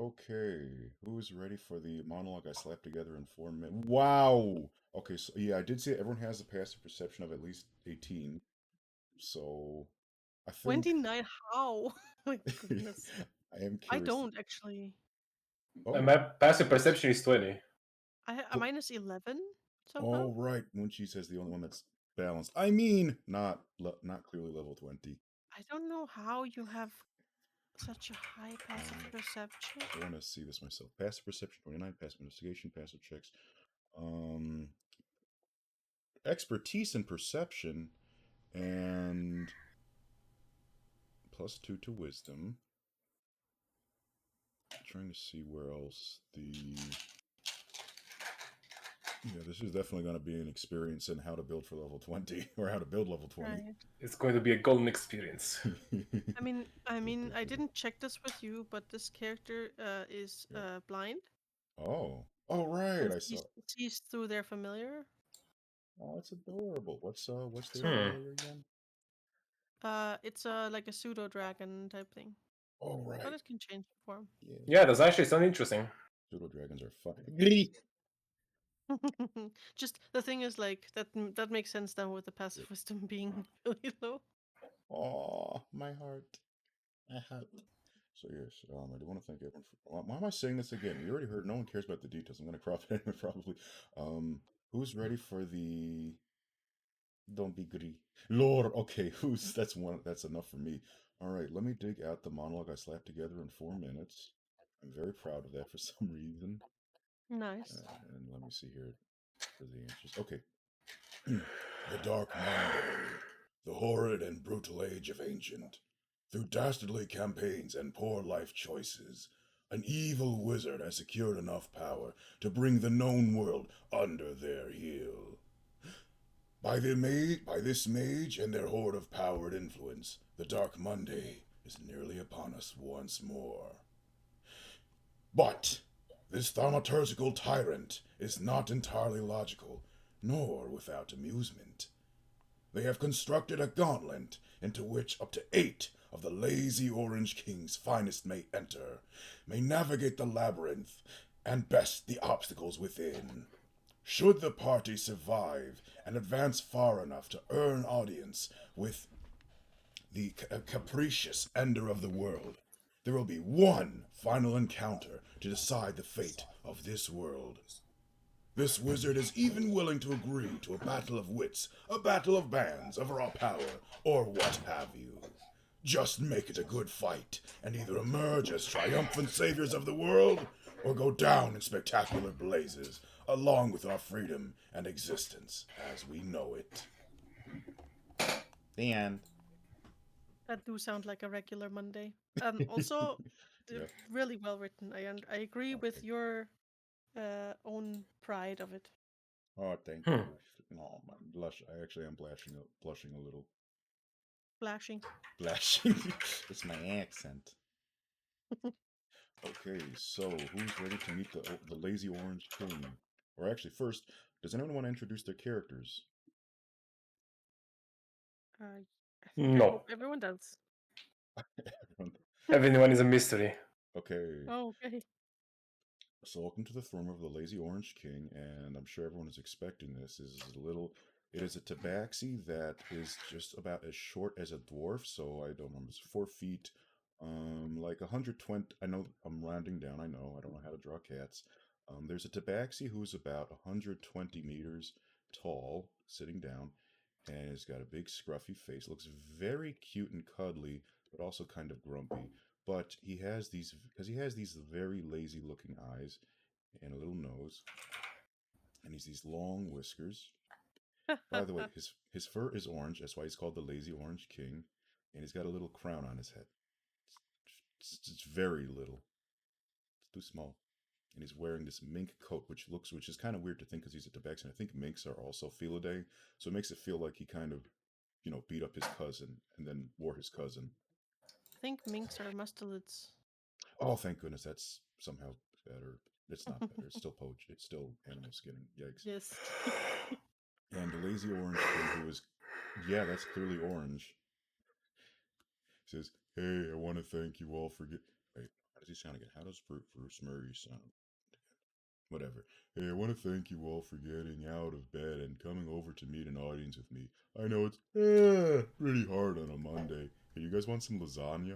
Okay, who's ready for the monologue I slapped together in 4 minutes? Wow! Okay, so yeah, I did say everyone has a passive perception of at least 18. So I think 29, how? My goodness. I am I curious. don't actually. Oh, My passive nice. perception is 20. I minus 11 somehow. Oh, right. Munchie says the only one that's balanced. I mean, not clearly level 20. I don't know how you have such a high passive perception. I want to see this myself. Passive perception 29, passive investigation, passive checks. Um, Expertise and perception, and +2 to wisdom. Trying to see where else the. Yeah, this is definitely going to be an experience in how to build for level 20 or how to build level 20. Right. It's going to be a golden experience. I didn't check this with you, but this character is blind Oh, right. and I saw. sees through their familiar. Oh, that's adorable. What's their So familiar again? it's like a pseudo dragon type thing, Oh, but right. it can change form. Yeah, that's actually sound interesting. Pseudo dragons are fun. Just the thing is like that makes sense then with the passive wisdom being really low. Oh, my heart. My heart. So yes, I do want to thank everyone for. Why am I saying this again? You already heard. No one cares about the details. I'm going to crop it in probably. Who's ready for the? Don't be greedy, Lord. Okay, who's that's one. That's enough for me. All right, let me dig out the monologue I slapped together in 4 minutes. I'm very proud of that for some reason. Nice. And let me see here for the answers. Okay. The Dark Monday, the horrid and brutal age of ancient. Through dastardly campaigns and poor life choices, an evil wizard has secured enough power to bring the known world under their heel. By this mage and their horde of power and influence, the Dark Monday is nearly upon us once more. But this thaumaturgical tyrant is not entirely logical, nor without amusement. They have constructed a gauntlet into which up to 8 of the lazy Orange King's finest may enter, may navigate the labyrinth, and best the obstacles within. Should the party survive and advance far enough to earn audience with the capricious ender of the world, there will be one final encounter to decide the fate of this world. This wizard is even willing to agree to a battle of wits, a battle of bands, of raw power, or what have you. Just make it a good fight, and either emerge as triumphant saviors of the world, or go down in spectacular blazes, along with our freedom and existence as we know it. The end. That do sound like a regular Monday. Also, Yeah. really well written. I agree with Okay. your own pride of it. Oh, thank Hmm. you. No, my blush. I actually am blushing a little. Flashing. Blushing. It's my accent. Okay, so who's ready to meet the Lazy Orange King? Or actually, first, does anyone want to introduce their characters? I No. hope everyone does. Everyone is a mystery. Okay, Oh, okay. so welcome to the throne of the Lazy Orange King, and I'm sure everyone is expecting this. It is a tabaxi that is just about as short as a dwarf, so I don't know, it's 4 feet, like 120. I know I'm rounding down. I know I don't know how to draw cats. There's a tabaxi who's about 120 meters tall, sitting down, and he's got a big scruffy face. Looks very cute and cuddly, but also kind of grumpy. But he has these very lazy looking eyes and a little nose, and he's these long whiskers. By the way, his fur is orange. That's why he's called the Lazy Orange King, and he's got a little crown on his head. It's very little. It's too small. And he's wearing this mink coat, which is kind of weird to think because he's a tabaxi. I think minks are also felidae, so it makes it feel like he kind of, beat up his cousin and then wore his cousin. I think minks are mustelids. Oh, thank goodness, that's somehow better. It's not better. It's still poached. It's still animal skinning. Yikes. Yes. And the Lazy Orange King, who is, yeah, that's clearly orange, says, "Hey, I want to thank you all for get." Wait, does he sound again? How does Bruce Murray sound? Whatever. Hey, I want to thank you all for getting out of bed and coming over to meet an audience with me. I know it's pretty hard on a Monday. Hey, you guys want some lasagna?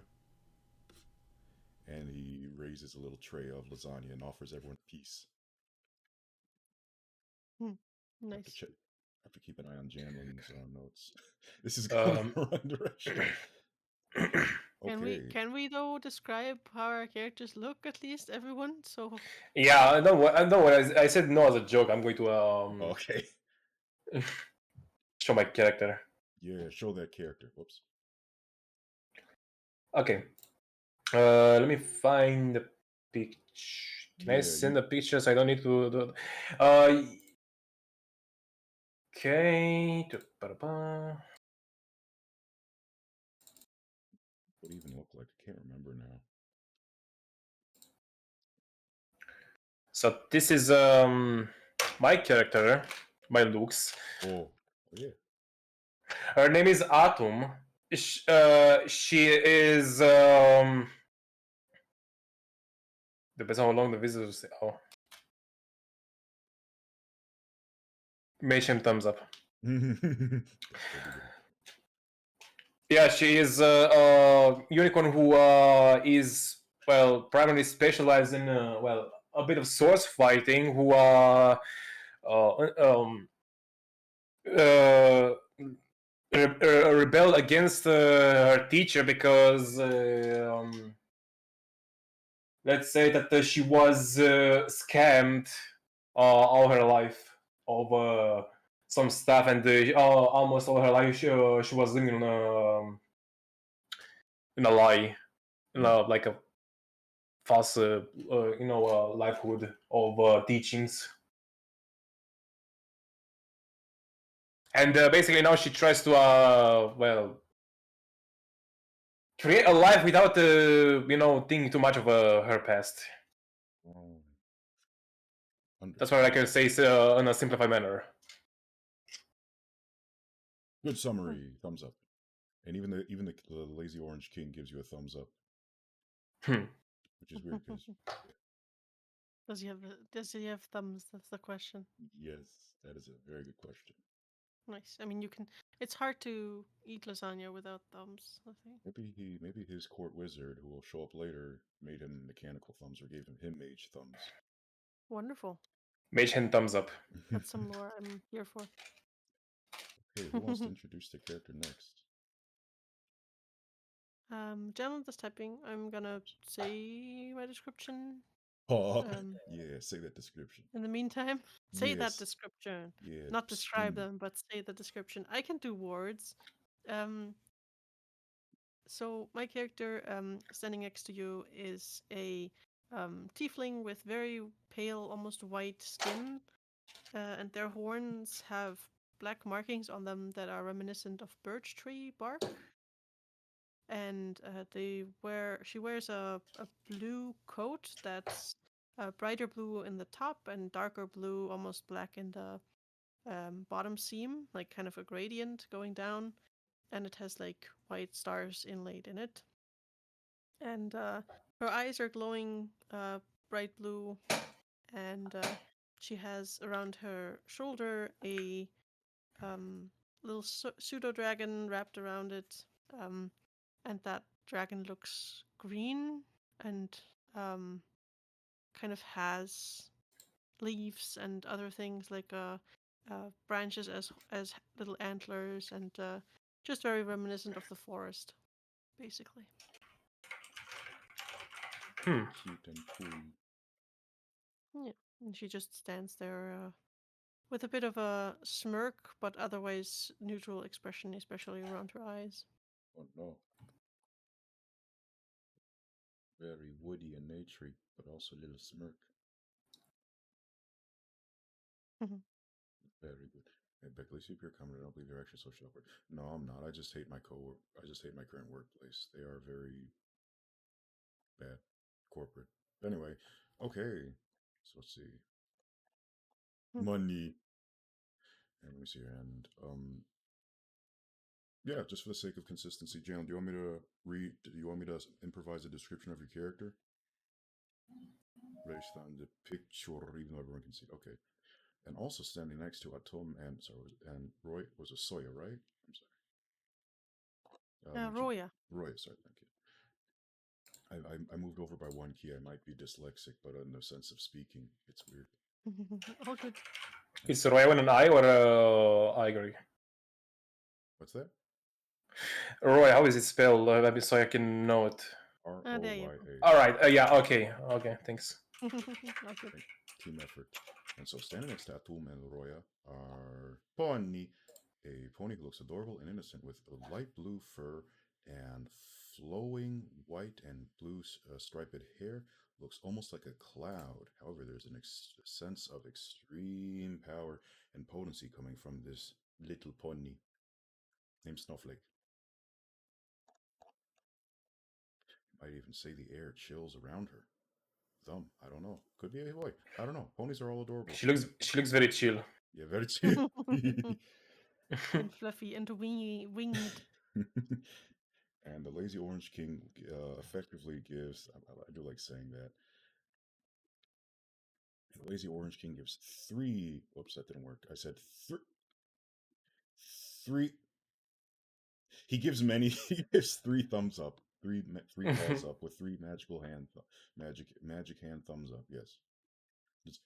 And he raises a little tray of lasagna and offers everyone a piece. I have to Nice. check. I have to keep an eye on Janling's notes. This is going in the wrong direction. Okay. Can we though describe how our characters look at least, everyone? So Yeah, I know what I said no as a joke. I'm going to Okay. show my character. Yeah, show that character. Whoops. Okay. Let me find the picture. Can I Yeah, send the picture so I don't need to do okay. What do you even look like? I can't remember now. So this is my character, my looks. Oh, yeah. Her name is Atum. She is depends how long the visitors. Oh, Mation thumbs up. Yeah, she is a unicorn who is primarily specialized in a bit of source fighting. Who um, uh, rebelled against her teacher because let's say that she was scammed all her life of some stuff, and almost all her life she was living in a lie, like a false, livelihood of teachings. And basically now she tries to create a life without thinking too much of her past. Oh. That's what I can say in a simplified manner. Good summary. Thumbs up. And even the lazy orange king gives you a thumbs up, which is weird because does he have thumbs? That's the question. yes, that is a very good question. Nice. I mean, you can. It's hard to eat lasagna without thumbs, I think. Maybe his court wizard, who will show up later, made him mechanical thumbs or gave him mage thumbs. Wonderful. Mage hand thumbs up. That's some lore I'm here for. Okay, who wants to introduce the character next? Gentlemen, just typing. I'm gonna say my description. Oh, yeah, say that description. In the meantime, say that Yes. description. Yeah, Not describe spin. them, but say the description. I can do words. So my character, standing next to you, is a tiefling with very pale, almost white skin, and their horns have black markings on them that are reminiscent of birch tree bark. And she wears a blue coat that's brighter blue in the top and darker blue, almost black in the bottom seam, like kind of a gradient going down, and it has like white stars inlaid in it. And her eyes are glowing bright blue, and she has around her shoulder a little pseudo dragon wrapped around it, and that dragon looks green and kind of has leaves and other things like branches as little antlers, and just very reminiscent of the forest, basically. Cute and cool. Yeah, and she just stands there with a bit of a smirk, but otherwise neutral expression, especially around her eyes. Oh no. Very woody and naturey, but also a little smirk. Very good. Hey, Beckley, see if you're coming. I don't believe they're actually social awkward. No, I'm not. I just hate my I just hate my current workplace. They are very bad corporate. But anyway, okay. So let's see. Money. And let me see. And yeah, just for the sake of consistency, Jalen, do you want me to improvise a description of your character? based on the picture, even though everyone can see it. Okay. And also standing next to Atom and Roy was a Soya, right? I'm sorry. Roya. Roy, sorry, thank you. I moved over by one key. I might be dyslexic, but in the sense of speaking, it's weird. All good. It's Roy with an I or I agree. What's that? Roy, how is it spelled? So I can know it. There you ROYA. All right. Yeah. Okay. Okay. Thanks. All good. Team effort. And so standing next to Atum and Roya are Pony, a pony who looks adorable and innocent with a light blue fur and flowing white and blue striped hair. Looks almost like a cloud. However, there's a sense of extreme power and potency coming from this little pony named Snowflake. Might even say the air chills around her. Thumb, I don't know. Could be a boy. I don't know. Ponies are all adorable. She looks very chill. Yeah, very chill. And fluffy and winged. And the Lazy Orange King effectively gives. I do like saying that. The Lazy Orange King gives 3. Oops, that didn't work. I said 3. He gives many. He gives 3 thumbs up. Three paws up with 3 magical hand, magic hand thumbs up. Yes.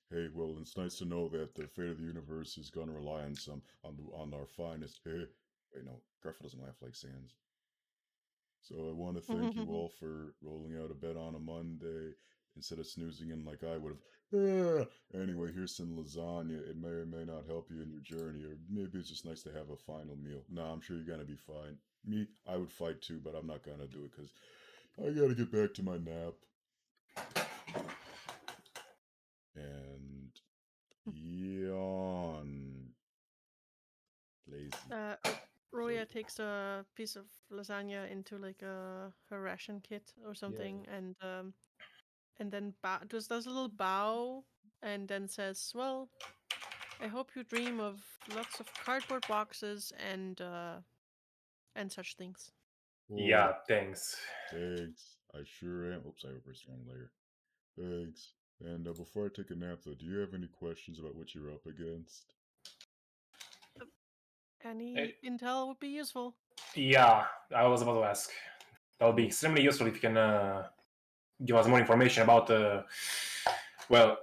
Hey, well, it's nice to know that the fate of the universe is gonna rely on our finest. Hey, wait, no, Garfield doesn't laugh like Sans. So I want to thank you all for rolling out of bed on a Monday instead of snoozing in like I would have. Anyway, here's some lasagna. It may or may not help you in your journey, or maybe it's just nice to have a final meal. Nah, I'm sure you're gonna be fine. Me, I would fight too, but I'm not gonna do it because I gotta get back to my nap. And yawn. Lazy. Roya takes a piece of lasagna into like her ration kit or something, and then does a little bow, and then says, "Well, I hope you dream of lots of cardboard boxes and such things." Yeah. Thanks. Thanks. I sure am. Oops, I reversed the wrong layer. Thanks. And before I take a nap, though, do you have any questions about what you're up against? Any intel would be useful. Yeah. I was about to ask. That would be extremely useful if you can give us more information about. Well.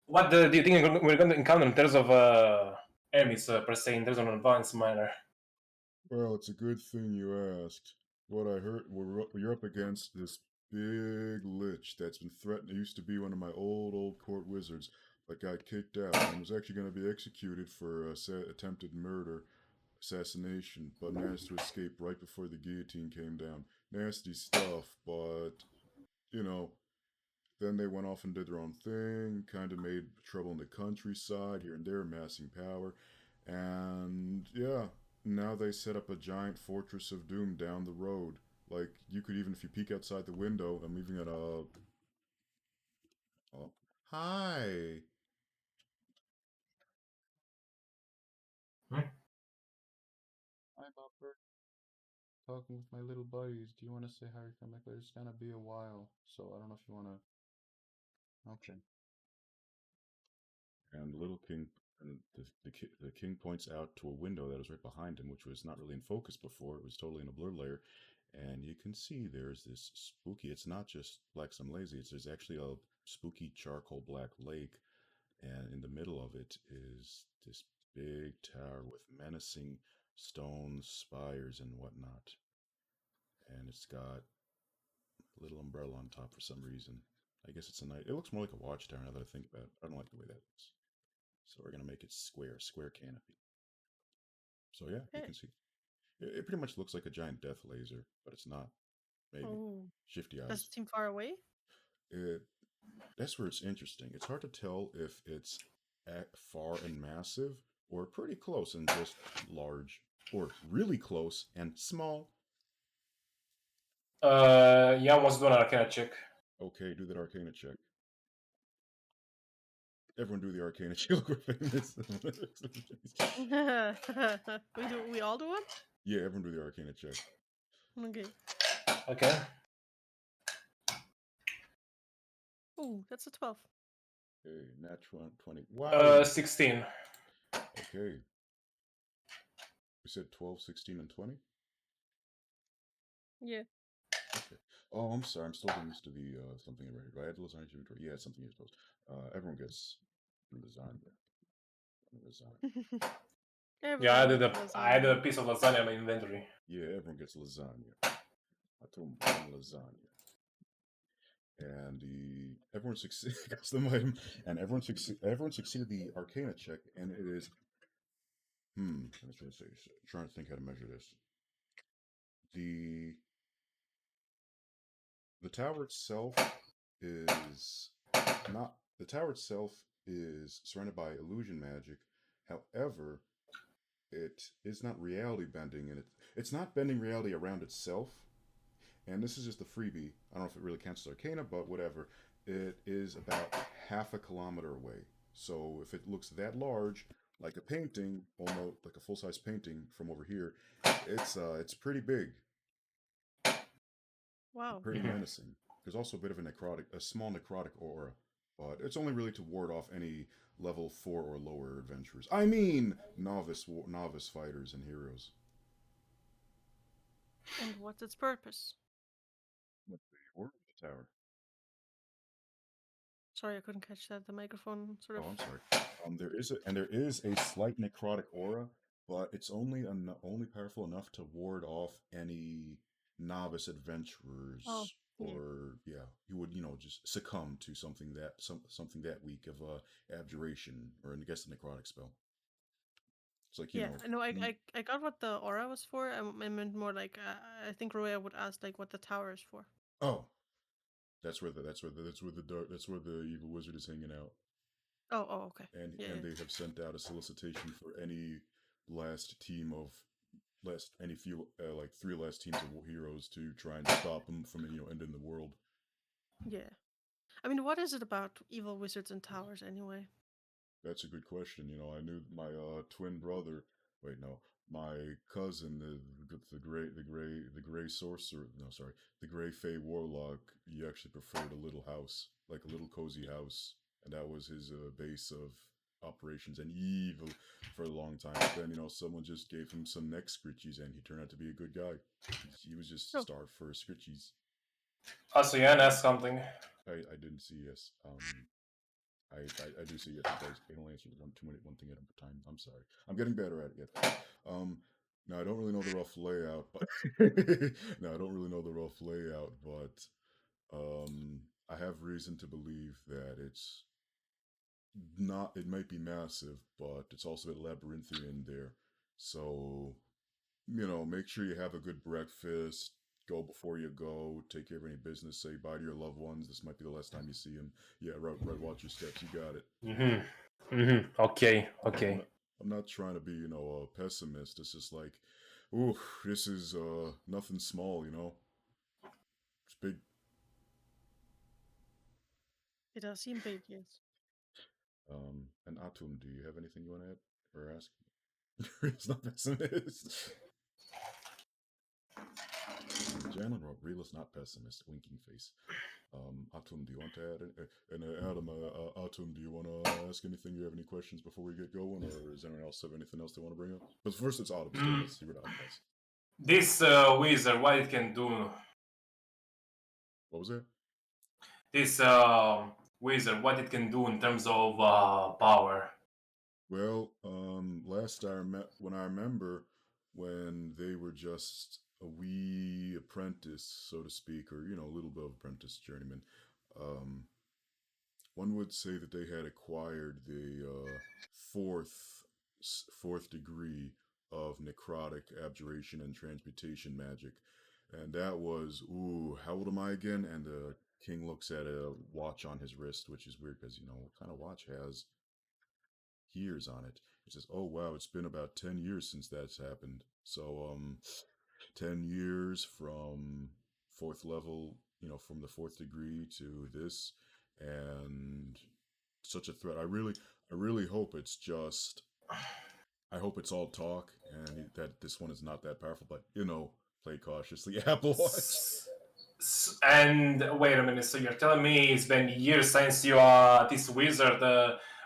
What do you think we're going to encounter in terms of enemies per se, in terms of an advanced manner? Well, it's a good thing you asked. What I heard, you're up against this big lich that's been threatened. It used to be one of my old court wizards, but got kicked out and was actually going to be executed for attempted murder, assassination, but managed to escape right before the guillotine came down. Nasty stuff, but you know, then they went off and did their own thing, kind of made trouble in the countryside, here and there, amassing power. And yeah, now they set up a giant fortress of doom down the road. Like, you could even, if you peek outside the window, I'm leaving it up. Oh. Hi! Hmm? Hi, Bopper. Talking with my little buddies. Do you want to say hi or come back later? It's gonna be a while, so I don't know if you want to. Okay. And the little king, and the king points out to a window that was right behind him, which was not really in focus before. It was totally in a blur layer, and you can see there's this spooky. It's not just Black Some Lazy. There's actually a spooky charcoal black lake, and in the middle of it is this big tower with menacing stone spires and whatnot. And it's got a little umbrella on top for some reason. I guess it's a night. It looks more like a watchtower now that I think about it. I don't like the way that looks. So we're gonna make it square canopy. So yeah, you can see it pretty much looks like a giant death laser, but it's not. Maybe Oh, shifty does eyes. it seem far away? It That's where it's interesting. It's hard to tell if it's far and massive or pretty close and just large, or really close and small. Yeah, wants to do an Arcana check. Okay, do that Arcana check. Everyone do the Arcana check. We're famous. We all do one? Yeah, everyone do the Arcana check. Okay. Okay. Ooh, that's a 12. Okay, natural 20. Wow. 16. Okay. We said 12, 16, and 20? Yeah. Okay. Oh, I'm sorry. I'm still getting used to the something right here. Do I had lasagna inventory? Yeah, it's something you're supposed. Everyone gets lasagna. Lasagna. Yeah, I Everyone added gets I added lasagna. a piece of lasagna in my inventory. Yeah, everyone gets lasagna. I told them one lasagna. And the everyone succeeded custom item, and everyone succeeded the Arcana check, and it is I'm trying to think how to measure this. The the tower itself is not the tower itself is surrounded by illusion magic. However, it is not reality bending, and it's not bending reality around itself. And this is just a freebie. I don't know if it really counts as Arcana, but whatever. It is about half a kilometer away. So if it looks that large, like a painting, almost like a full size painting from over here, it's pretty big, Wow. pretty menacing. There's also a bit of a small necrotic aura, but it's only really to ward off any level 4 or lower adventurers. I mean, novice fighters and heroes. And what's its purpose? What the word of the tower? Sorry, I couldn't catch that. The microphone sort of. Oh, I'm sorry. There is a slight necrotic aura, but it's only powerful enough to ward off any novice Oh, adventurers, yeah. or yeah, you would just succumb to something that weak of abjuration, or I guess the necrotic spell. It's like Yeah, I know. I got what the aura was for. I meant more like I think Roya would ask like what the tower is for. oh, that's where the evil wizard is hanging out. Oh, oh, okay. and Yeah, and yeah. they have sent out a solicitation for any last team of last any few like three last teams of heroes to try and stop them from ending the world. Yeah. I mean, what is it about evil wizards and towers anyway? That's a good question. I knew my twin brother. Wait, no, my cousin, the gray sorcerer. No, sorry, the gray fey warlock. He actually preferred a little house, like a little cozy house, and that was his base of operations and evil for a long time. But then someone just gave him some neck scritchies, and he turned out to be a good guy. He was just Oh, starved for scritchies. Also, yeah, and ask something. I didn't see yes. I do see it. I can only answer one thing at a time. I'm sorry. I'm getting better at it yet. Now I don't really know the rough layout, but now I don't really know the rough layout, but I have reason to believe that it's not. It might be massive, but it's also a bit labyrinthian there. So make sure you have a good breakfast. Go before you go. Take care of any business. Say bye to your loved ones. This might be the last time you see them. Yeah, right. Right. Watch your steps. You got it. Okay, I'm okay. not, I'm not trying to be, a pessimist. It's just like, ooh, this is nothing small. It's big. it does seem big, yes. And Atum, do you have anything you want to add or ask? It's not pessimist. Jalen wrote realist, not pessimist. Winking face. Atum, do you want to add? And Adam, Atum, do you want to ask anything? Do you have any questions before we get going, or does anyone else have anything else they want to bring up? But first, it's Autumn's turn. Let's see what Autumn has. This wizard, what it can do? What was it? This wizard, what it can do in terms of power? Well, when I remember when they were just a wee apprentice, so to speak, or a little bit of apprentice journeyman. Um, one would say that they had acquired the fourth degree of necrotic abjuration and transmutation magic, and that was how old am I again? And the king looks at a watch on his wrist, which is weird because what kind of watch has years on it. He says, "Oh wow, it's been about 10 years since that's happened." So 10 years from fourth level, from the fourth degree to this, and such a threat. I really hope it's just. I hope it's all talk, and that this one is not that powerful. But play cautiously, Apple Watch. And wait a minute, so you're telling me it's been years since this wizard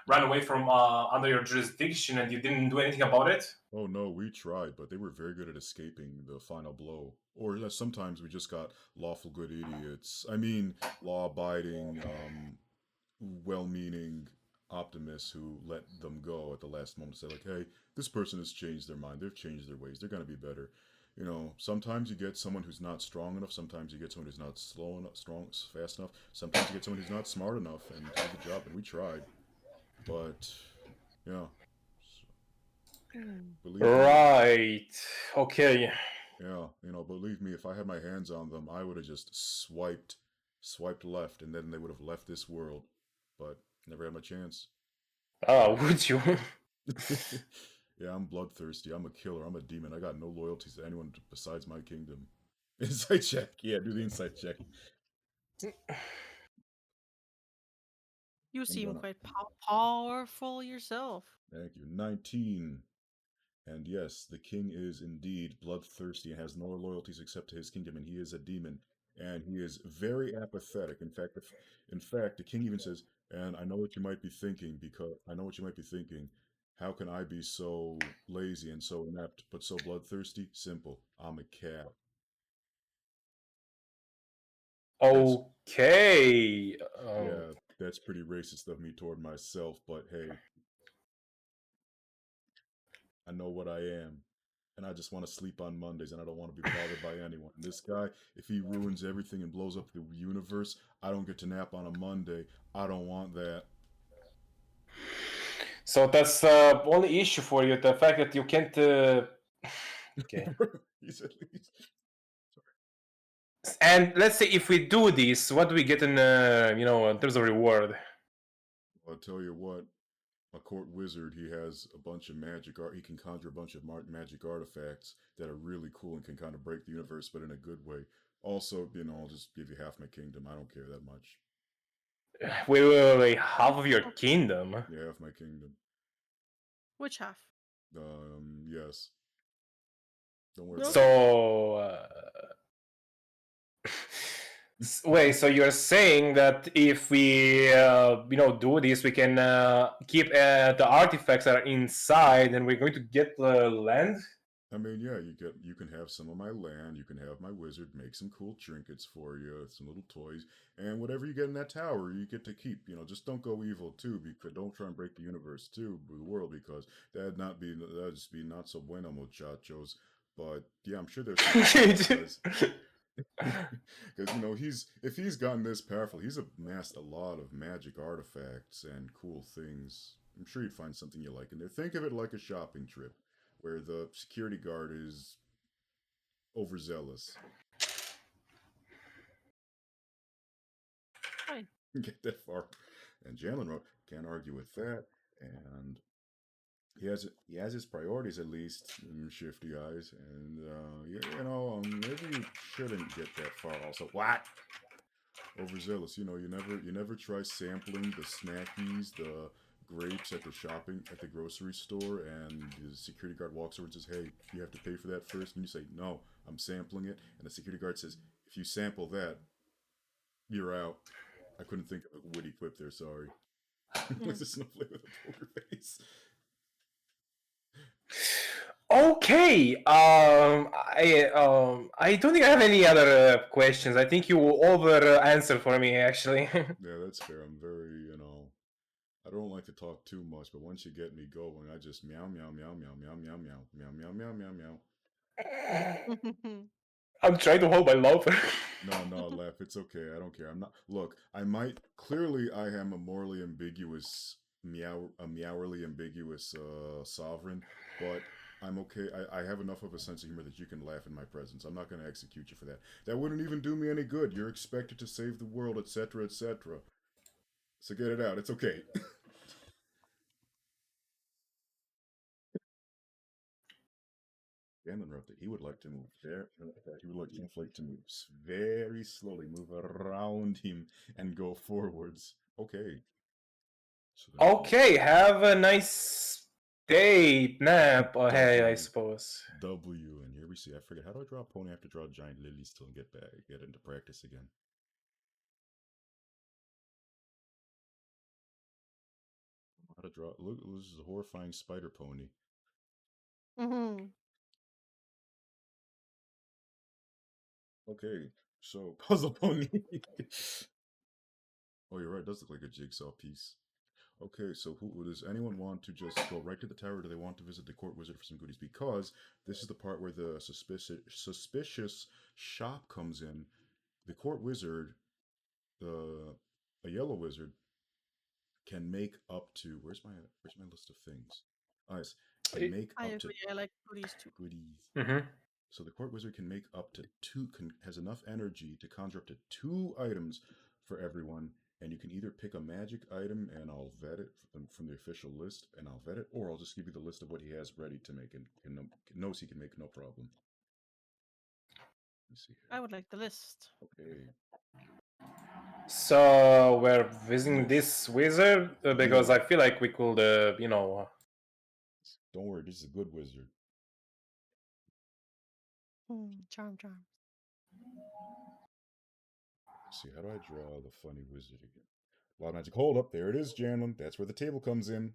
ran away from under your jurisdiction and you didn't do anything about it? Oh no, we tried, but they were very good at escaping the final blow. Or sometimes we just got lawful good idiots. I mean, law-abiding, well-meaning optimists who let them go at the last moment. Say like, hey, this person has changed their mind. They've changed their ways. They're gonna be better. You know, sometimes you get someone who's not strong enough. Sometimes you get someone who's not slow enough, strong, fast enough. Sometimes you get someone who's not smart enough and do the job. And we tried, but yeah, believe me, Right. Okay. yeah, believe me, if I had my hands on them, I would have just swiped left, and then they would have left this world. But never had my chance. Would you? Yeah, I'm bloodthirsty. I'm a killer. I'm a demon. I got no loyalties to anyone besides my kingdom. Insight check. Yeah, do the insight check. You I'm seem gonna. quite powerful yourself. Thank you. 19. And yes, the king is indeed bloodthirsty and has no loyalties except to his kingdom, and he is a demon, and he is very apathetic. In fact, the king even says, "And I know what you might be thinking, because I know what you might be thinking. How can I be so lazy and so inept, but so bloodthirsty? Simple. I'm a cat." That's Okay. yeah, that's pretty racist of me toward myself, but hey, I know what I am. And I just want to sleep on Mondays and I don't want to be bothered by anyone. This guy, if he ruins everything and blows up the universe, I don't get to nap on a Monday. I don't want that. So that's only issue for you, the fact that you can't. Okay. He's at least. And let's say if we do this, what do we get in, in terms of reward? I'll tell you what, a court wizard, he has a bunch of magic art. He can conjure a bunch of magic artifacts that are really cool and can kind of break the universe, but in a good way. Also, I'll just give you half my kingdom. I don't care that much. Wait, half of your Oh. kingdom? Yeah, half my kingdom. Which half? Yes. Don't worry about it. So, wait, so you're saying that if we, do this, we can keep the artifacts that are inside, and we're going to get the land? I mean, yeah, you can have some of my land, you can have my wizard make some cool trinkets for you, some little toys, and whatever you get in that tower, you get to keep. Just don't go evil too, because don't try and break the universe too, the world, because that'd just be not so bueno, muchachos. But yeah, I'm sure there's some because if he's gotten this powerful, he's amassed a lot of magic artifacts and cool things. I'm sure you'd find something you like in there. Think of it like a shopping trip where the security guard is overzealous. Fine. Get that far. And Jalen wrote, can't argue with that. And he has his priorities at least, shifty eyes. And maybe you shouldn't get that far. Also, what? Overzealous. You never try sampling the snackies, the grapes at the grocery store, and the security guard walks over and says, "Hey, you have to pay for that first." And you say, "No, I'm sampling it." And the security guard says, "If you sample that, you're out." I couldn't think of a witty quip there. Sorry. It's a snowflake with a poker face. Okay. I don't think I have any other questions. I think you over answered for me, actually. Yeah, that's fair. I'm very, I don't like to talk too much, but once you get me going, I just meow meow meow meow meow meow meow meow meow meow meow meow. I'm trying to hold my laughter. No, laugh. It's okay. I don't care. I'm not. Look, I might. Clearly, I am a morally ambiguous a meowerly ambiguous sovereign, but I'm okay. I have enough of a sense of humor that you can laugh in my presence. I'm not going to execute you for that. That wouldn't even do me any good. You're expected to save the world, etc., etc. So get it out. It's okay. Galen wrote that he would like to move there. He would like the inflate to move very slowly, move around him, and go forwards. Okay. So Okay, have a nice Tape, nap, or hey, I W. suppose. W, and here we see. I forget, how do I draw a pony? I have to draw giant lilies till get into practice again. How to draw? Look, this is a horrifying spider pony. Mm-hmm. Okay, so puzzle pony. Oh, you're right. It does look like a jigsaw piece. Okay, so does anyone want to just go right to the tower? Or do they want to visit the court wizard for some goodies? Because this is the part where the suspicious shop comes in. The court wizard, a yellow wizard, can make up to where's my list of things? Oh, yes, can make I up to agree. I like goodies too. goodies. Mm-hmm. So the court wizard can make up to has enough energy to conjure up to 2 items for everyone, and you can either pick a magic item and I'll vet it from the official list, and I'll vet it, or I'll just give you the list of what he has ready to make and knows he can make no problem. Let me see I here. would like the list. Okay. So we're visiting Yes. this wizard because Yeah. I feel like we could, Don't worry, this is a good wizard. Charm. Let's see, how do I draw the funny wizard again? Wild magic. Hold up, there it is, Janlin. That's where the table comes in.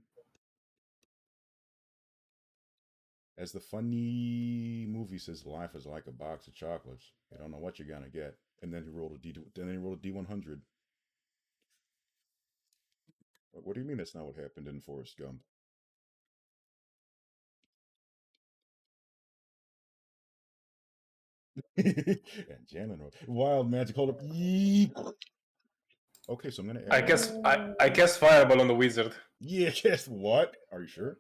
As the funny movie says, life is like a box of chocolates. You don't know what you're gonna get. And then he rolled a D100. What do you mean that's not what happened in Forrest Gump? And Janlin wrote, wild magic. Hold up. Yeet. Okay, so I'm gonna I add. guess I guess fireball on the wizard. Yeah, guess what? Are you sure?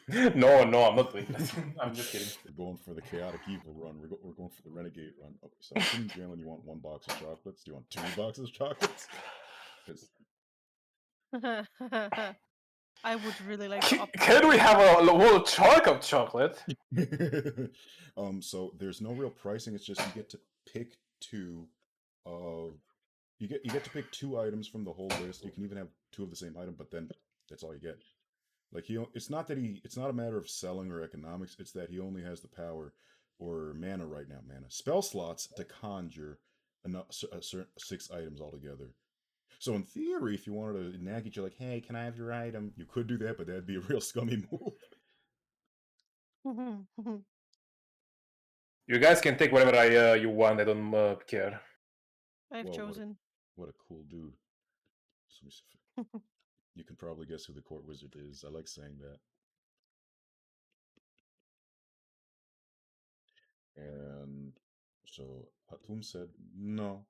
No, I'm not doing that. I'm just kidding. We're going for the chaotic evil run. We're going for the renegade run. Okay, so I'm assuming, Janlin, you want 1 box of chocolates? Do you want 2 boxes of chocolates? Because I would really like the opposite. Can we have a whole chunk of chocolate? So there's no real pricing. It's just you get to pick 2 of you get to pick 2 items from the whole list. You can even have 2 of the same item, but then that's all you get. Like it's not a matter of selling or economics. It's that he only has the power or mana right now, spell slots to conjure a certain 6 items altogether. So in theory, if you wanted to nag each other like, "Hey, can I have your item?" You could do that, but that'd be a real scummy move. You guys can take whatever you want. I don't care. I've Well, chosen. what a cool dude. So you can probably guess who the court wizard is. I like saying that. And so Hatum said no,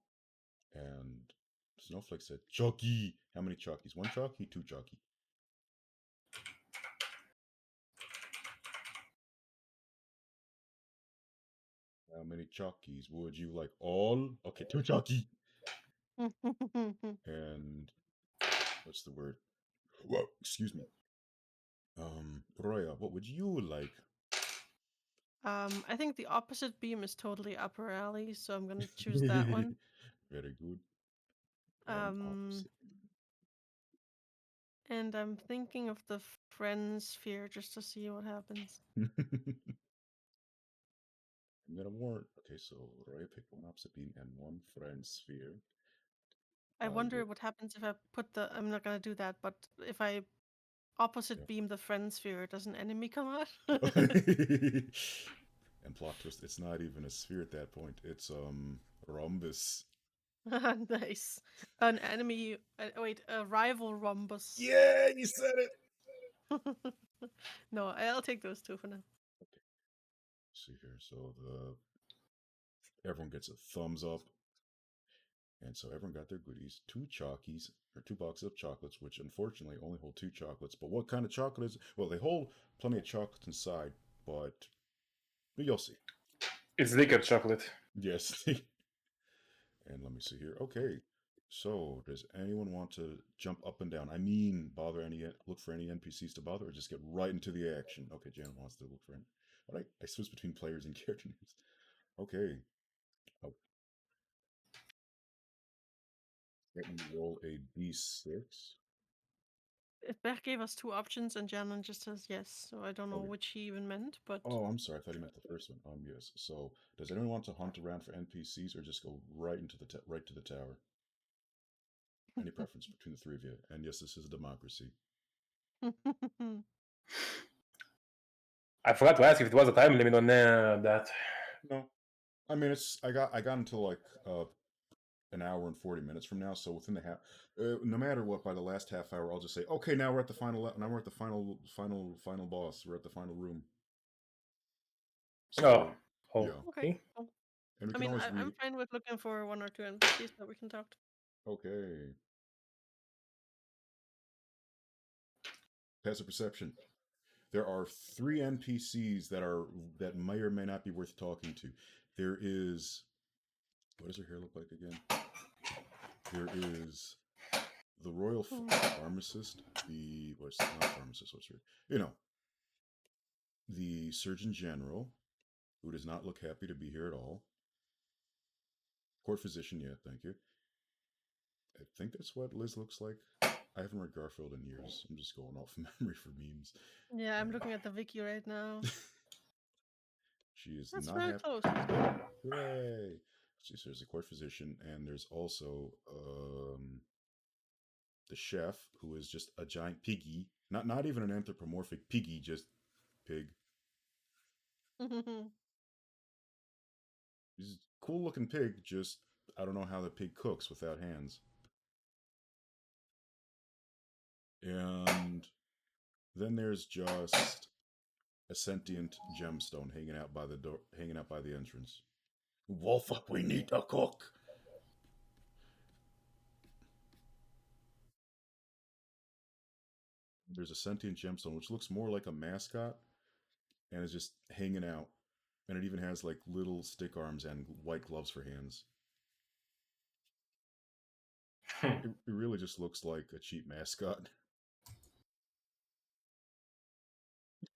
and Snowflake said Chucky. How many Chuckies? 1 Chucky, 2 Chucky. How many Chuckies would you like? All? Okay, 2 Chucky. And what's the word? Whoa, excuse me. Roya, what would you like? I think the opposite beam is totally up her alley, so I'm gonna choose that one. Very good. Um, Opposite. and I'm thinking of the friend sphere just to see what happens. I'm gonna warn. Okay, so Roya picked 1 opposite beam and 1 friend sphere. I wonder You're what happens if I put the. I'm not gonna do that, but if I opposite beam the friend sphere, does an enemy come out? and plot twist, it's not even a sphere at that point. It's rhombus. Nice. An enemy. Wait, a rival rhombus. Yeah, you said it. No, I'll take those 2 for now. Okay. See here, so everyone gets a thumbs up, and so everyone got their goodies. 2 chalkies or 2 boxes of chocolates, which unfortunately only hold 2 chocolates. But what kind of chocolate is it? Well, they hold plenty of chocolates inside, but you'll see. It's liquor chocolate. Yes. And let me see here. Okay. So, does anyone want to jump up and down? I mean, look for any NPCs to bother, or just get right into the action? Okay, Jan wants to look for any. But I switch between players and character names. Okay. Oh, let me roll a d6. Bech gave us two options, and Janan just says yes. So I don't know Okay. which he even meant, but Oh, I'm sorry. I thought he meant the first one. Yes. So, does anyone want to hunt around for NPCs or just go right into the right to the tower? Any preference between the three of you? And yes, this is a democracy. I forgot to ask if it was a time limit on that. No, I mean I got until like an hour and 40 minutes from now. So within the half, no matter what, by the last half hour, I'll just say, okay, now we're at the final. Now we're at the final boss. We're at the final room. So Oh, yeah, Okay. Cool. and we I can mean, always I'm fine with looking for one or two NPCs that we can talk to. Okay. Passive perception. There are three NPCs that may or may not be worth talking to. There is, what does her hair look like again? There is the royal pharmacist, what's not pharmacist, what's her, the surgeon general, who does not look happy to be here at all. Court physician, yeah, thank you. I think that's what Liz looks like. I haven't read Garfield in years. I'm just going off memory for memes. Yeah, I'm looking at the wiki right now. She is That's not very happy. close. Hooray! So there's a court physician, and there's also the chef, who is just a giant piggy. Not even an anthropomorphic piggy, just pig. He's a cool looking pig, just I don't know how the pig cooks without hands. And then there's just a sentient gemstone hanging out by the door, hanging out by the entrance. Wolf up, we need a cook. There's a sentient gemstone which looks more like a mascot and is just hanging out. And it even has like little stick arms and white gloves for hands. It really just looks like a cheap mascot.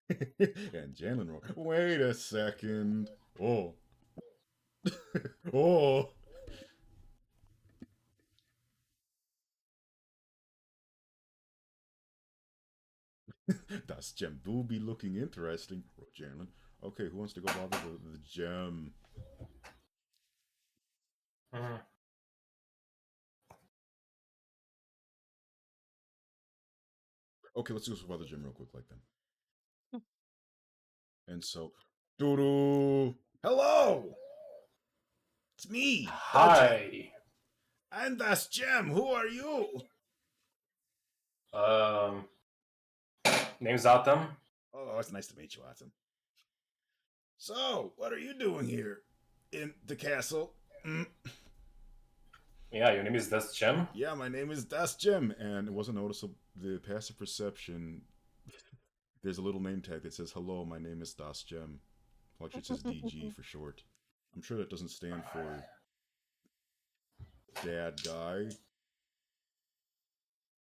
And Jalen roared, wait a second. Oh. Oh. Das gem do be looking interesting, wrote Jalen. Okay, who wants to go bother the gem? Okay, let's go bother the gem real quick, like then. And so, doo hello! It's me, the gem. Hi. I'm Das Gem. Who are you? Um, name's Atom. Oh, it's nice to meet you, Atom. So, what are you doing here in the castle? Yeah, your name is Das Gem. Yeah, my name is Das Gem, and it wasn't noticeable. The passive perception. There's a little name tag that says, "Hello, my name is Das Gem." Well, actually, it says DG for short. I'm sure that doesn't stand for Dad Guy.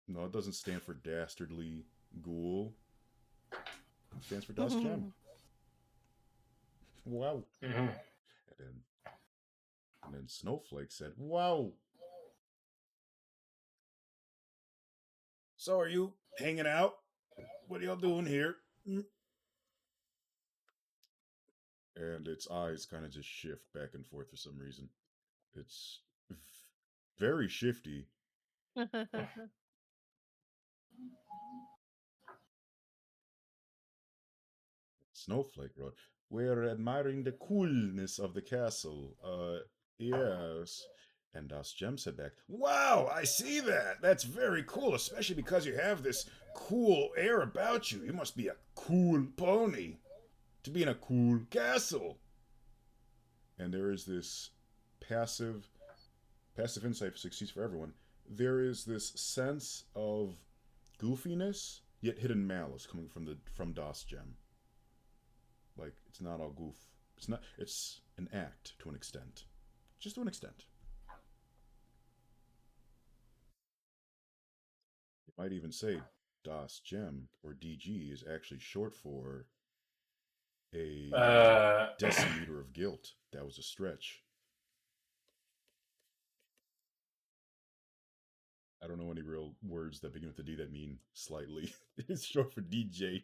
No, it doesn't stand for Dastardly Ghoul. It stands for Das Gem. Wow. Mm-hmm. And then Snowflake said, "Wow." So are you hanging out? What are y'all doing here? And its eyes kind of just shift back and forth for some reason. It's very shifty. Snowflake wrote, we're admiring the coolness of the castle. Yes. And Das Gem said back, wow, I see that. That's very cool, especially because you have this cool air about you. You must be a cool pony to be in a cool castle. And there is this passive insight succeeds for everyone. There is this sense of goofiness yet hidden malice coming from Das Gem. Like, it's not all goof. It's an act to an extent. Just to an extent. You might even say Das Gem, or DG, is actually short for a decimeter of guilt. That was a stretch. I I don't know any real words that begin with the D that mean slightly. It's short for DJ.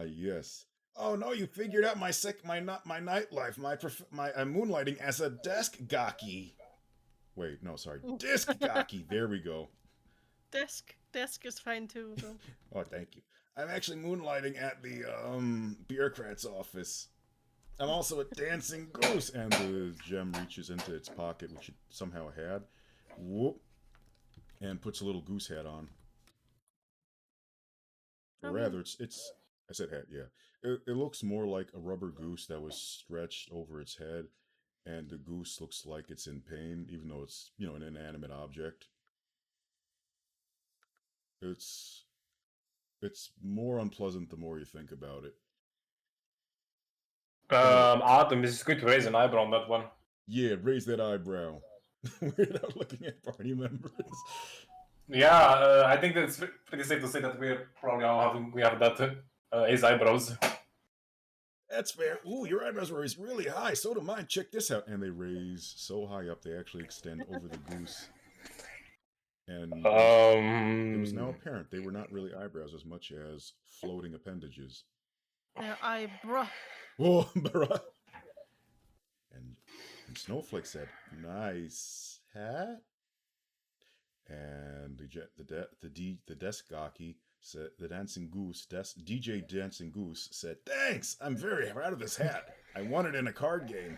Yes. Oh no, you figured out my nightlife, my moonlighting as a desk jockey. Wait, no, sorry, disc jockey. There we go. Desk is fine too, though. Oh, thank you. I'm actually moonlighting at the bureaucrat's office. I'm also a dancing goose, and the gem reaches into its pocket, which it somehow had. Whoop, and puts a little goose hat on. Or rather, it's. I said hat, yeah. It looks more like a rubber goose that was stretched over its head, and the goose looks like it's in pain, even though it's an inanimate object. It's it's more unpleasant the more you think about it. Adam is going to raise an eyebrow on that one. Yeah, raise that eyebrow. Without looking at party members. Yeah, I think that's pretty safe to say that we're probably all we have that his eyebrows. That's fair. Ooh, your eyebrows raised really high. So do mine. Check this out. And they raise so high up they actually extend over the goose. And it was now apparent they were not really eyebrows as much as floating appendages. Eyebrow. Oh, bruh. And Snowflake said, "Nice hat." And the desk jockey said, the dancing goose, DJ Dancing Goose said, "Thanks. I'm very proud of this hat. I won it in a card game."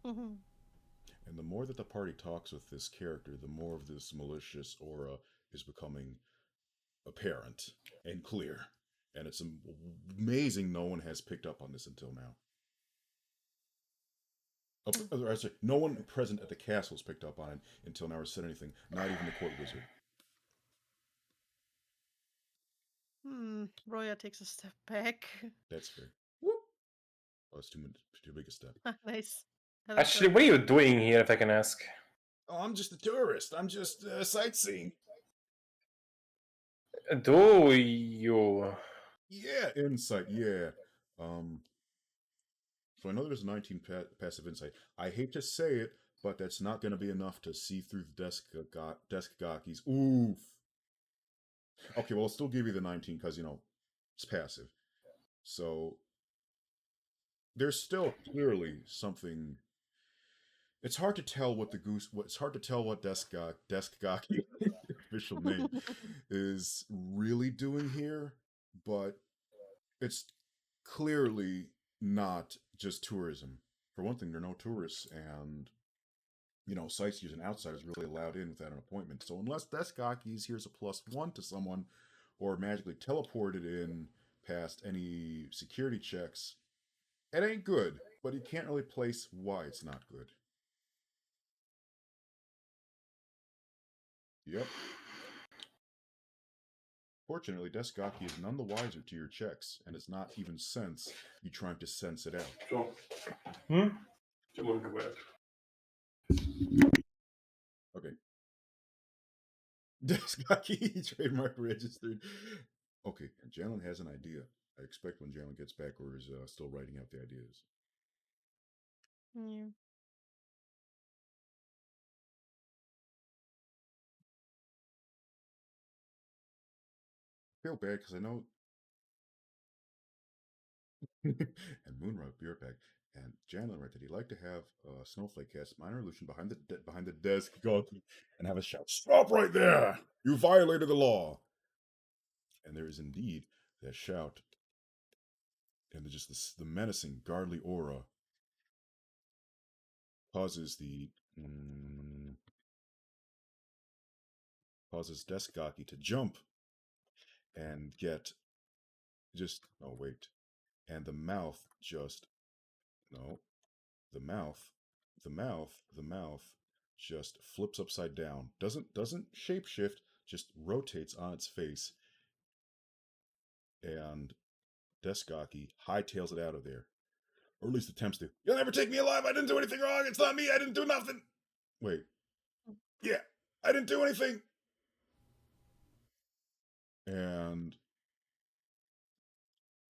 And the more that the party talks with this character, the more of this malicious aura is becoming apparent and clear. And it's amazing no one has picked up on this until now. Sorry, no one present at the castle has picked up on it until now or said anything, not even the court wizard. Roya takes a step back. That's fair. Whoop. Oh, it's too big a step. Nice. Actually, what are you doing here, if I can ask? Oh, I'm just a tourist. I'm just sightseeing. Do you? Yeah, insight. Yeah. So I know there's 19 passive insight. I hate to say it, but that's not going to be enough to see through the desk gockies. Oof. Okay, well, I'll still give you the 19 because, it's passive. So there's still clearly something. It's hard to tell what it's hard to tell what desk gocky official name is really doing here, but it's clearly not just tourism. For one thing, there are no tourists, and sightseers and outsiders really allowed in without an appointment. So unless Deskakis here's a +1 to someone, or magically teleported in past any security checks, it ain't good. But he can't really place why it's not good. Yep. Fortunately, Deskaki is none the wiser to your checks, and it's not even sense you trying to sense it out. Sure. Okay. Deskaki trademark registered. Okay, and Jalen has an idea. I expect when Jalen gets back or is still writing out the ideas. Yeah. I feel bad because I know. And Moonrock beer pack. And Jalen wrote that he'd like to have Snowflake cast minor illusion behind the desk and have a shout, "Stop right there! You violated the law!" And there is indeed that shout, and just the menacing, godly aura causes causes Deskaki to jump and get oh wait, and the mouth just no, the mouth just flips upside down. Doesn't shapeshift, just rotates on its face, and Deskaki hightails it out of there. Or at least attempts to. "You'll never take me alive! I didn't do anything wrong! It's not me! I didn't do nothing!" Wait. Yeah, I didn't do anything! And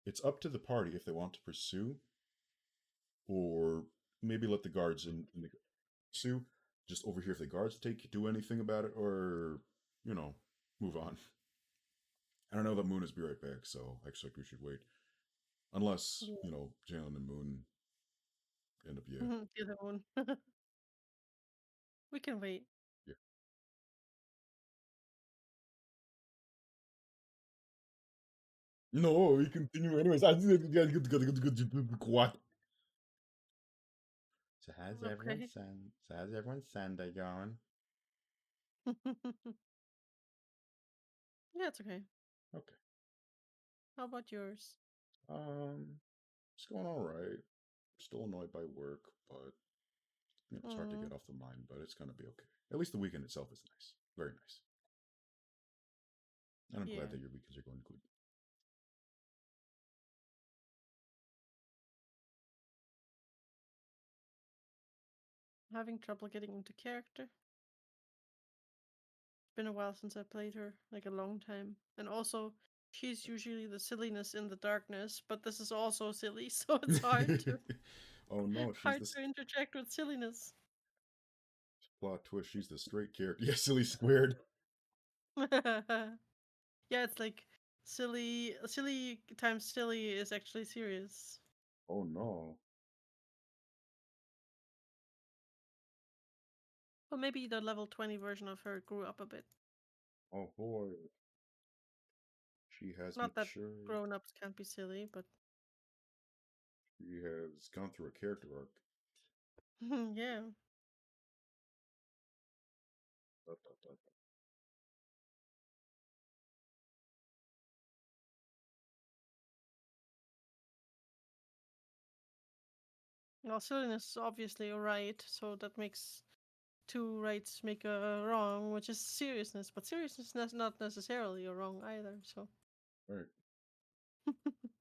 it's up to the party if they want to pursue, or maybe let the guards in the pursue. just overhear if the guards do anything about it, or move on. I don't know. The Moon is be right back, so I expect we should wait, unless Yeah. Jalen and Moon end up. Yeah, The other one. We can wait. yeah. No, we continue anyways. What? So how's Okay. everyone's Sunday going? Yeah, it's okay. Okay. How about yours? It's going all right. Still annoyed by work, but it's hard to Mm, get off the mind. But it's gonna be okay. At least the weekend itself is nice, very nice, and I'm glad yeah. that your weekends are going good. Having trouble getting into character. It's been a while since I played her, like a long time. And also, she's usually the silliness in the darkness, but this is also silly, so it's hard to Oh no, she's hard this to interject with silliness. plot twist. She's the straight character. Yeah, silly squared. Yeah, it's like silly times silly is actually serious. Oh no. Well, maybe the level 20 version of her grew up a bit. Oh boy. She has Not that matured. grown-ups can't be silly, but She has gone through a character arc. yeah. Da, da, da. Well, silliness is obviously a right, so that makes two rights make a wrong, which is seriousness. But seriousness is not necessarily a wrong either. So Right.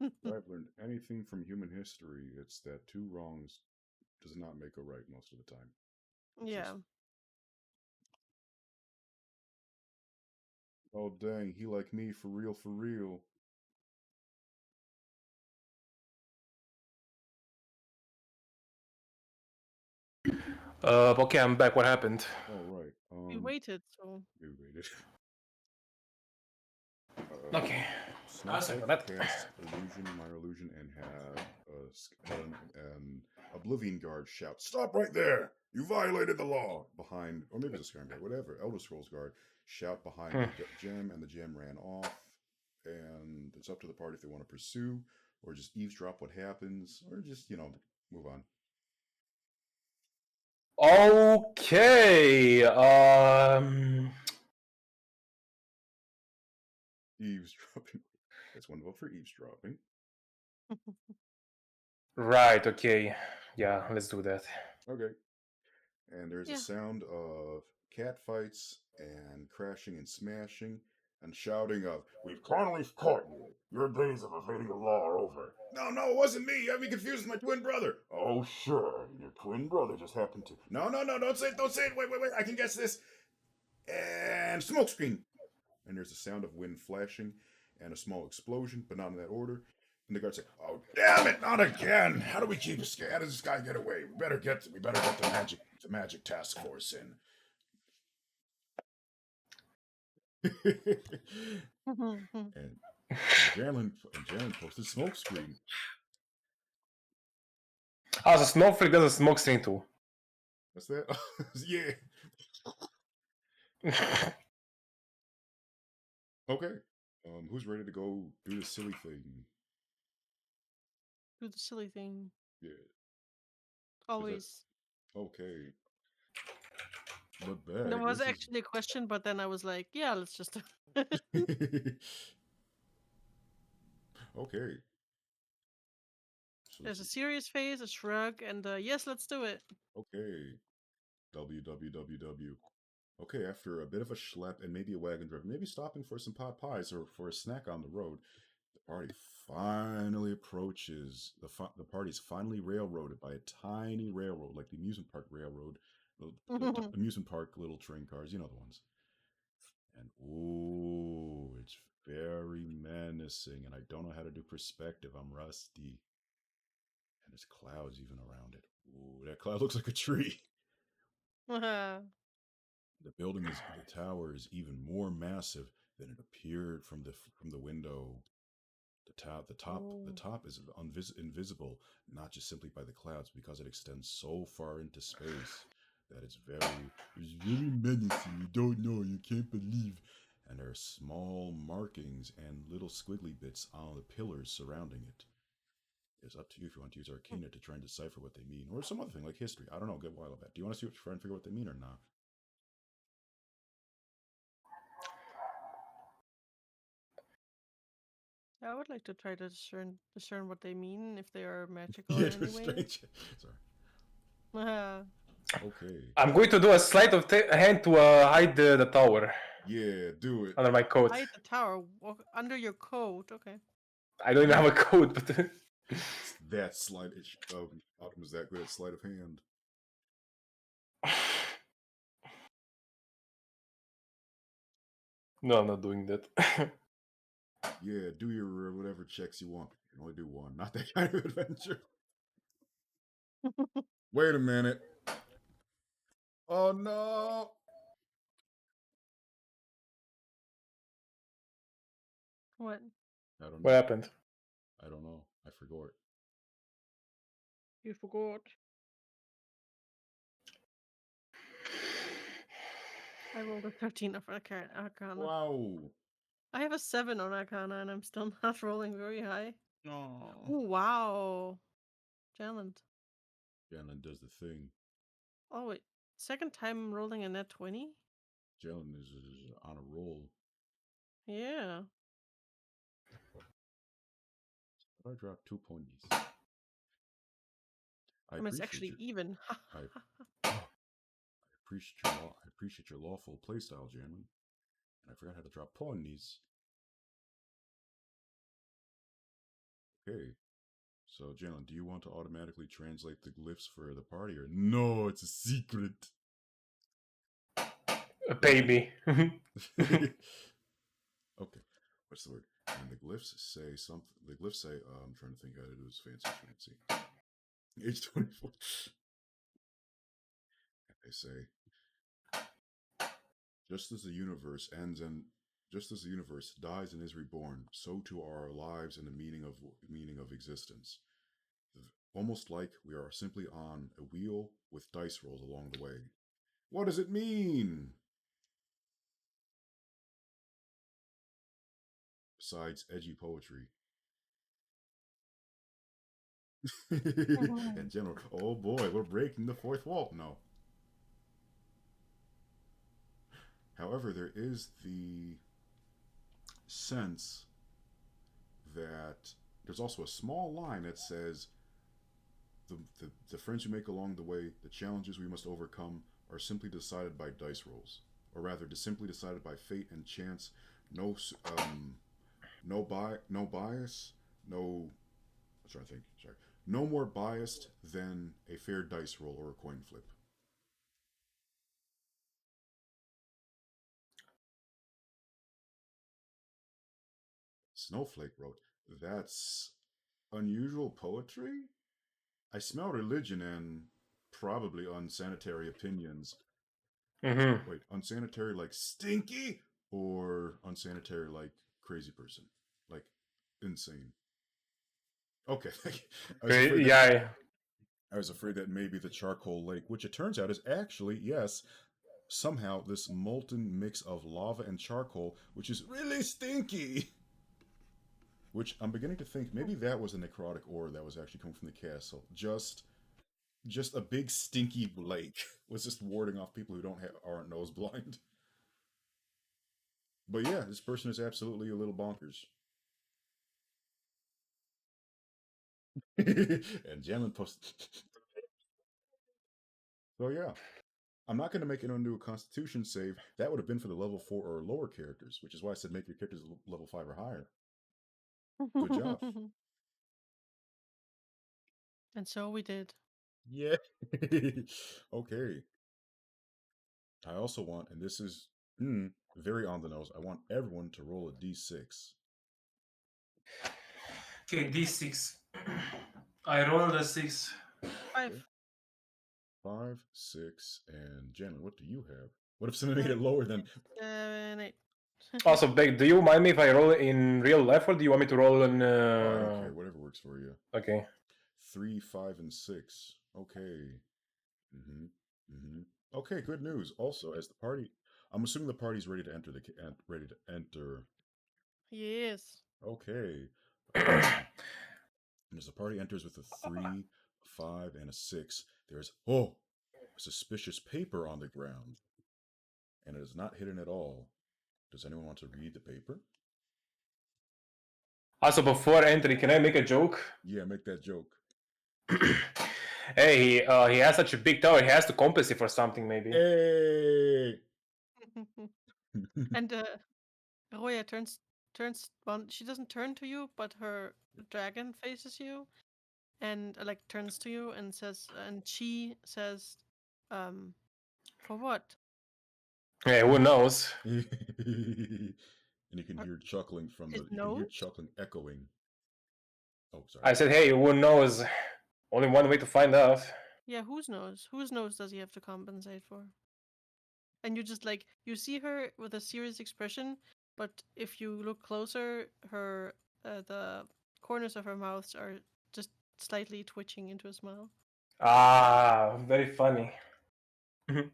If I've learned anything from human history, it's that two wrongs does not make a right most of the time. It's yeah. just, oh dang, he like me for real, for real. Okay, I'm back. What happened? Oh right. We waited, so We waited. Okay. Sorry Snowflake about that. cast illusion, minor illusion, and had an Oblivion guard shout, "Stop right there! You violated the law!" Behind, or maybe it's a Skyrim guard, whatever. Elder Scrolls guard shout behind the gem, and the gem ran off. And it's up to the party if they want to pursue, or just eavesdrop what happens, or just move on. Okay. Eavesdropping. That's one vote for eavesdropping. Right. Okay. Yeah. Let's do that. Okay. And there's a yeah. sound of cat fights and crashing and smashing and shouting of, "We've finally caught you. Your days of evading the law are over." No, no, it wasn't me. You have me confused with my twin brother. Oh, sure. Your twin brother just happened to. No, no, no, don't say it, don't say it. Wait, wait, wait. I can guess this. And smokescreen. And there's a sound of wind flashing and a small explosion, but not in that order. And the guard say, "Oh damn it, not again! How do we keep escape? How does this guy get away? We better get the magic task force in." and Jalen posted smoke screen. Ah, the snowflake does a smoke screen too. What's that? Yeah. Okay. Who's ready to go do the silly thing? Do the silly thing. Yeah. Always. Okay. But There bag, was this is actually a question, but then I was like, yeah, let's just do it. okay. So There's a serious phase, a shrug, and yes, let's do it. okay. WWWW. Okay, after a bit of a schlep and maybe a wagon driver, maybe stopping for some pot pies or for a snack on the road, the party finally approaches. The party's finally railroaded by a tiny railroad, like the amusement park railroad, the amusement park little train cars, you know the ones. And ooh, it's very menacing, and I don't know how to do perspective. I'm rusty. And there's clouds even around it. Ooh, that cloud looks like a tree. The tower is even more massive than it appeared from the window. The top is invisible, not just simply by the clouds, because it extends so far into space that it's very menacing. You don't know, you can't believe. And there are small markings and little squiggly bits on the pillars surrounding it. It's up to you if you want to use Arcana to try and decipher what they mean, or some other thing like history. I don't know. Get wild about it. Do you want to see what try and figure what they mean or not? I would like to try to discern what they mean, if they are magical Yeah, in any way. strange. Sorry. Okay. I'm going to do a sleight of hand to hide the tower Yeah, do it. under my coat. Hide the tower under your coat. Okay. I don't even have a coat, but That sleight Autumn is that good at sleight of hand. no, I'm not doing that. Yeah, do your whatever checks you want. You can only do one. Not that kind of adventure. Wait a minute. Oh no. What? I don't know. What happened? I don't know. I forgot. You forgot. I rolled a 13 of Arcana. Wow. I have a 7 on Arcana, and I'm still not rolling very high. No. Oh, wow. Challenge. Jalen does the thing. Oh, wait. Second time rolling a net 20? Jalen is on a roll. Yeah. I dropped 2 ponies. I mean, it's actually even. I appreciate your lawful playstyle, Jalen. And I forgot how to drop ponies. Okay. So, Jalen, do you want to automatically translate the glyphs for the party, or no? It's a secret. Pay me. Okay, what's the word? And the glyphs say something. The glyphs say, I'm trying to think how to do this fancy. H24. They say, just as the universe ends and just as the universe dies and is reborn, so too are our lives and the meaning of existence. Almost like we are simply on a wheel with dice rolls along the way. What does it mean? Besides edgy poetry. In general, oh boy, we're breaking the fourth wall. No. However, there is the sense that there's also a small line that says the friends you make along the way, the challenges we must overcome, are simply decided by dice rolls, or rather, simply decided by fate and chance. No, no bias. No, I'm trying to think. Sorry, no more biased than a fair dice roll or a coin flip. Snowflake wrote, "That's unusual poetry. I smell religion and probably unsanitary opinions." Mm-hmm. Wait, unsanitary like stinky or unsanitary like crazy person? Like insane. Okay. I was afraid that Yeah. I was afraid that maybe the charcoal lake, which it turns out is actually, yes, somehow this molten mix of lava and charcoal, which is really stinky. Which I'm beginning to think maybe that was a necrotic ore that was actually coming from the castle. Just a big stinky lake was just warding off people who aren't nose blind. But yeah, this person is absolutely a little bonkers. And Jalen posted. So yeah, I'm not going to make anyone do a Constitution save. That would have been for the level 4 or lower characters, which is why I said make your characters level 5 or higher. Good job. And so we did. Yeah. Okay. I also want, and this is very on the nose, I want everyone to roll a d6. Okay, D6. I rolled a 6. 5. 5, 6, and Jen, what do you have? What if somebody made it lower than 7, 8. Also, Beck, do you mind me if I roll in real life, or do you want me to roll in? Oh, I don't care. Whatever works for you. Okay. 3, 5, and 6. Okay. Okay, good news. Also, as the party, I'm assuming the party's ready to enter ready to enter. Yes. Okay. As the party enters with a 3, 5, and a 6, there's a suspicious paper on the ground, and it is not hidden at all. Does anyone want to read the paper? Also, before entering, can I make a joke? Yeah, make that joke. Hey, he has such a big tower. He has to compensate for something, maybe. Hey! And Roya turns. Well, she doesn't turn to you, but her dragon faces you, and like turns to you and says, and she says, for what? Hey, who knows? And you can hear chuckling from His you can hear nose? chuckling echoing. Oh, sorry. I said, hey, who knows? Only one way to find out. Yeah, whose nose? Whose nose does he have to compensate for? And you just like you see her with a serious expression, but if you look closer, her the corners of her mouths are just slightly twitching into a smile. Ah, very funny. Yeah,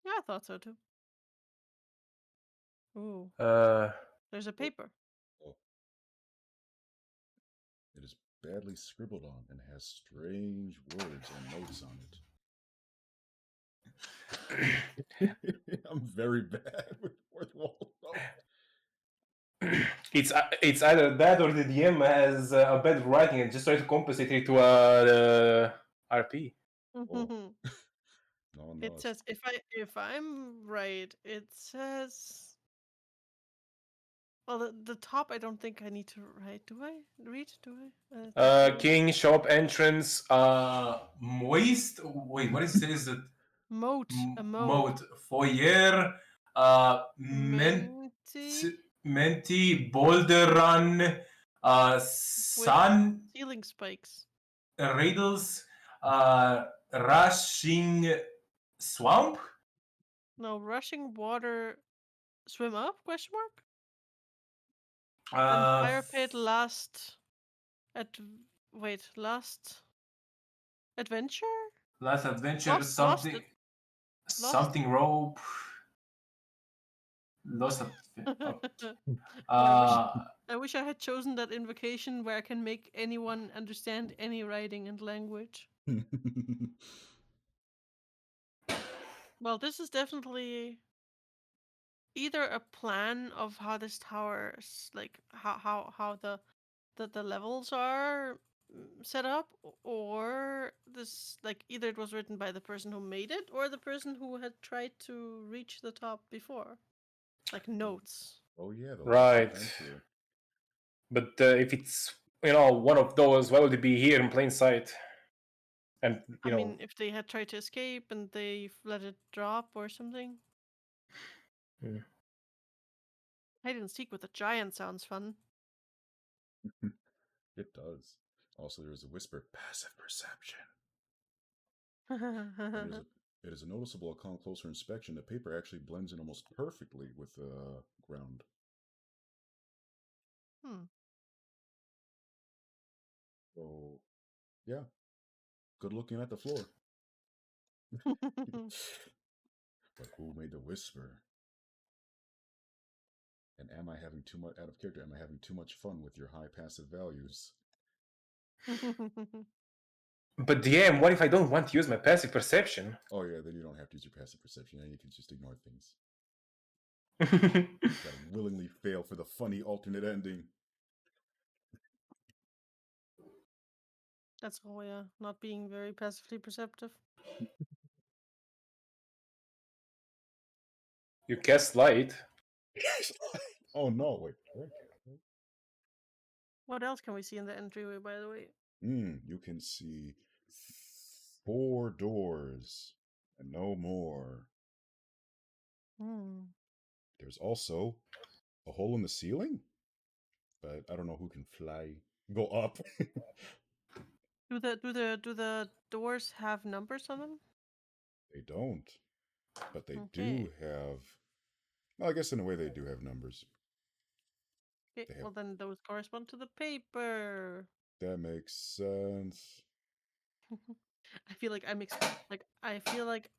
I thought so too. Ooh, there's a paper. Oh. It is badly scribbled on and has strange words and notes on it. I'm very bad with fourth wall stuff. It's either that or the DM has a bad writing and just try to compensate it to RP. Oh. No, It says if I'm right, it says. Well, the top I don't think I need to write. Do I read? Do I? King shop entrance. Moist. Wait, what is this? Moat. A moat. Moat foyer. Menti. Menti boulder run. Sun Ceiling spikes. riddles. Rushing swamp. No, rushing water. Swim up? Question mark. And Uh, fire pit last. Last adventure. last adventure. Lost. Something. Lost. Something rope. Lost. Yeah, I wish I had chosen that invocation where I can make anyone understand any writing and language. Well, this is definitely either a plan of how this tower, like how the levels are set up, or this like either it was written by the person who made it or the person who had tried to reach the top before, like notes. Oh yeah, the Right. adventurer. But if it's one of those, why would it be here in plain sight? And I mean, if they had tried to escape and they let it drop or something. Hmm. Hide and seek with a giant sounds fun. It does. Also, there is a whisper, passive perception. It is a noticeable upon closer inspection. The paper actually blends in almost perfectly with the ground. So, yeah. Good looking at the floor. But who made the whisper? And am I having too much out of character? Am I having too much fun with your high passive values? But DM, what if I don't want to use my passive perception? Oh yeah, then you don't have to use your passive perception, and you can just ignore things. You gotta willingly fail for the funny alternate ending. That's Roya, not being very passively perceptive. You cast light. Oh no, wait. What? What else can we see in the entryway, by the way? You can see 4 doors and no more. There's also a hole in the ceiling, but I don't know who can fly. Go up. Do the doors have numbers on them? They don't, but they Okay. do have. Well, I guess in a way they do have numbers. Okay. They have. Well, then those correspond to the paper. That makes sense. I feel like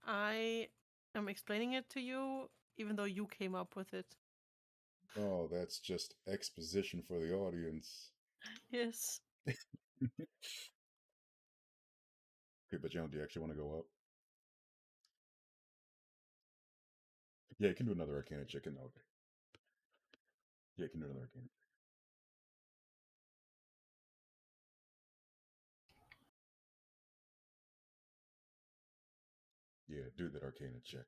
I am explaining it to you, even though you came up with it. Oh, that's just exposition for the audience. Yes. Okay, but John, do you actually want to go up? Yeah, you can do another Arcana check. Okay. Yeah, you can do another Arcana. Yeah, do that Arcana check.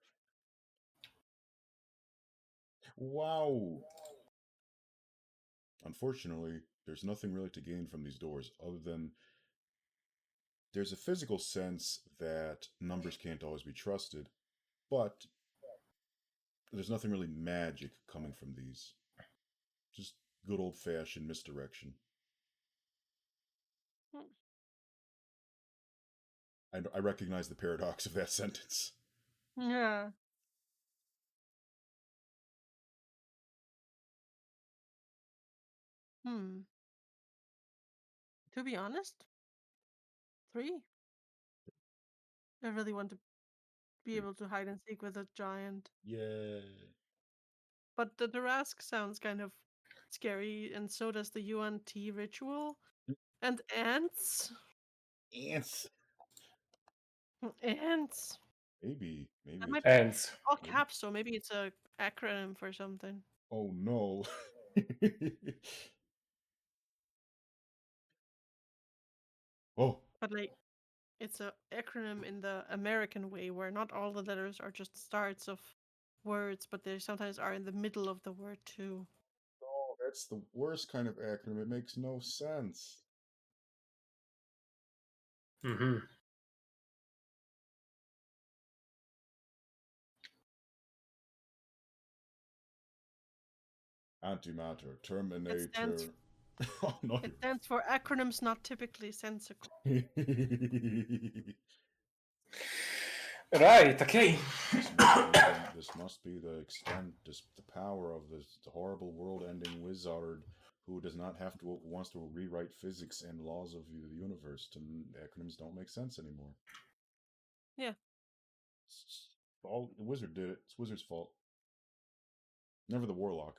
Wow. Unfortunately, there's nothing really to gain from these doors other than there's a physical sense that numbers can't always be trusted, but there's nothing really magic coming from these. Just good old fashioned misdirection. Hmm. I recognize the paradox of that sentence. Yeah. Hmm. To be honest, 3. I really want to be able to hide and seek with a giant. Yeah. But the Darask sounds kind of scary, and so does the UNT ritual. And ants? Ants. Ants. Maybe That it's might And all maybe. caps, so maybe it's a acronym for something. Oh no. Oh, But like it's a acronym in the American way where not all the letters are just starts of words, but they sometimes are in the middle of the word too. no, that's the worst kind of acronym. It makes no sense. mhm. Antimatter, It stands Terminator. Oh no. it stands for acronyms not typically sensical. Right, okay. This must be the extent, the power of this the horrible world-ending wizard who does not have to wants to rewrite physics and laws of the universe. To acronyms don't make sense anymore. Yeah. All the wizard did it. It's wizard's fault. Never the warlock.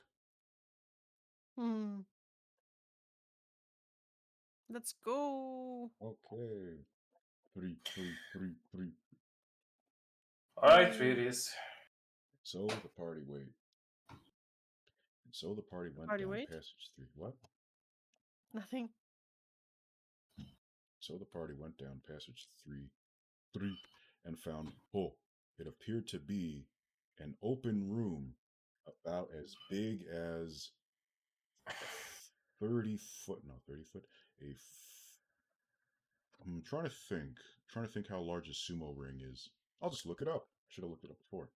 Hmm. Let's go. Okay. Three. Alright, Yay. 3 it is. So the party wait. And so the party went Party down wait? passage 3. What? Nothing. So the party went down passage 3, and found, oh, it appeared to be an open room about as big as a 30 foot, no, 30 foot, I'm trying to think how large a sumo ring is. I'll just look it up. Should have looked it up before.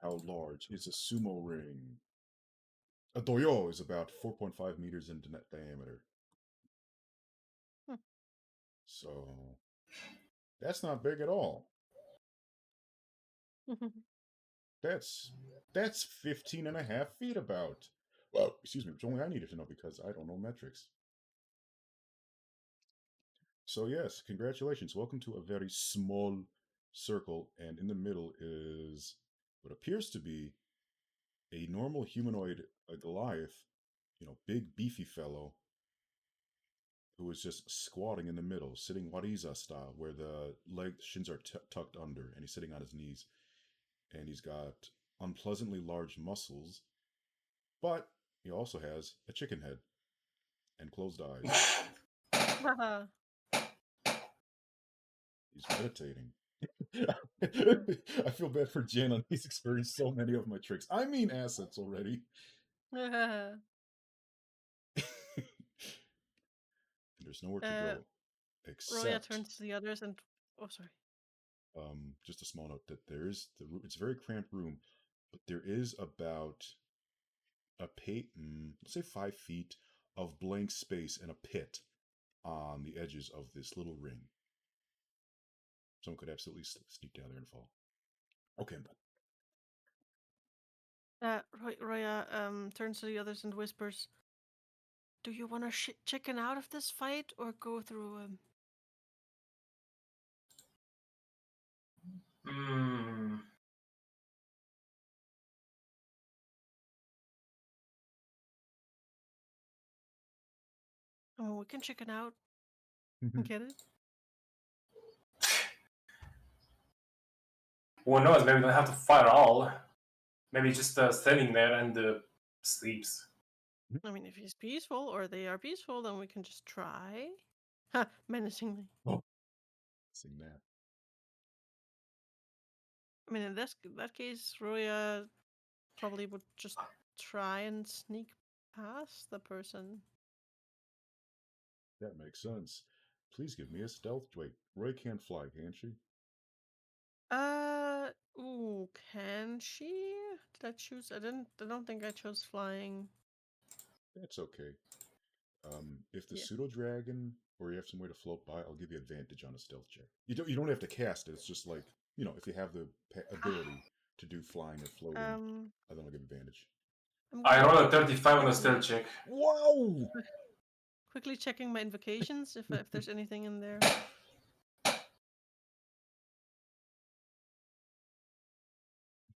How large is a sumo ring? A doyo is about 4.5 meters in diameter. Hmm. So that's not big at all. That's 15 and a half feet about. Well, excuse me, which only I needed to know because I don't know metrics. So yes, congratulations. Welcome to a very small circle, and in the middle is what appears to be a normal humanoid, a Goliath, big beefy fellow who is just squatting in the middle, sitting Wariza style, where the shins are tucked under, and he's sitting on his knees, and he's got unpleasantly large muscles, but he also has a chicken head and closed eyes. Haha. He's meditating. I feel bad for Janon. He's experienced so many of my tricks. I mean assets already. Haha. There's nowhere to go Roya except turns to the others and oh sorry. just a small note that there is it's a very cramped room, but there is about let's say 5 feet of blank space and a pit on the edges of this little ring. Someone could absolutely sneak down there and fall. Okay, but Roya turns to the others and whispers, "Do you want to chicken out of this fight or go through him?" Oh, we can chicken out. Get it? Who knows? Maybe we don't have to fight at all. Maybe just standing there and sleeps. I mean, if he's peaceful or they are peaceful, then we can just try. Ha! Menacingly. Oh, seeing that. I mean, in that case, Roya probably would just try and sneak past the person. That makes sense. Please give me a stealth. Wait, Roy can't fly, can she? Ooh, can she? Did I choose? I don't think I chose flying. That's okay. If the Yeah. pseudo dragon or you have some way to float by, I'll give you advantage on a stealth check. You don't have to cast it. It's just like if you have the ability to do flying or floating, then I'll give advantage. I rolled a 35 on the stealth check. Whoa! Quickly checking my invocations if there's anything in there.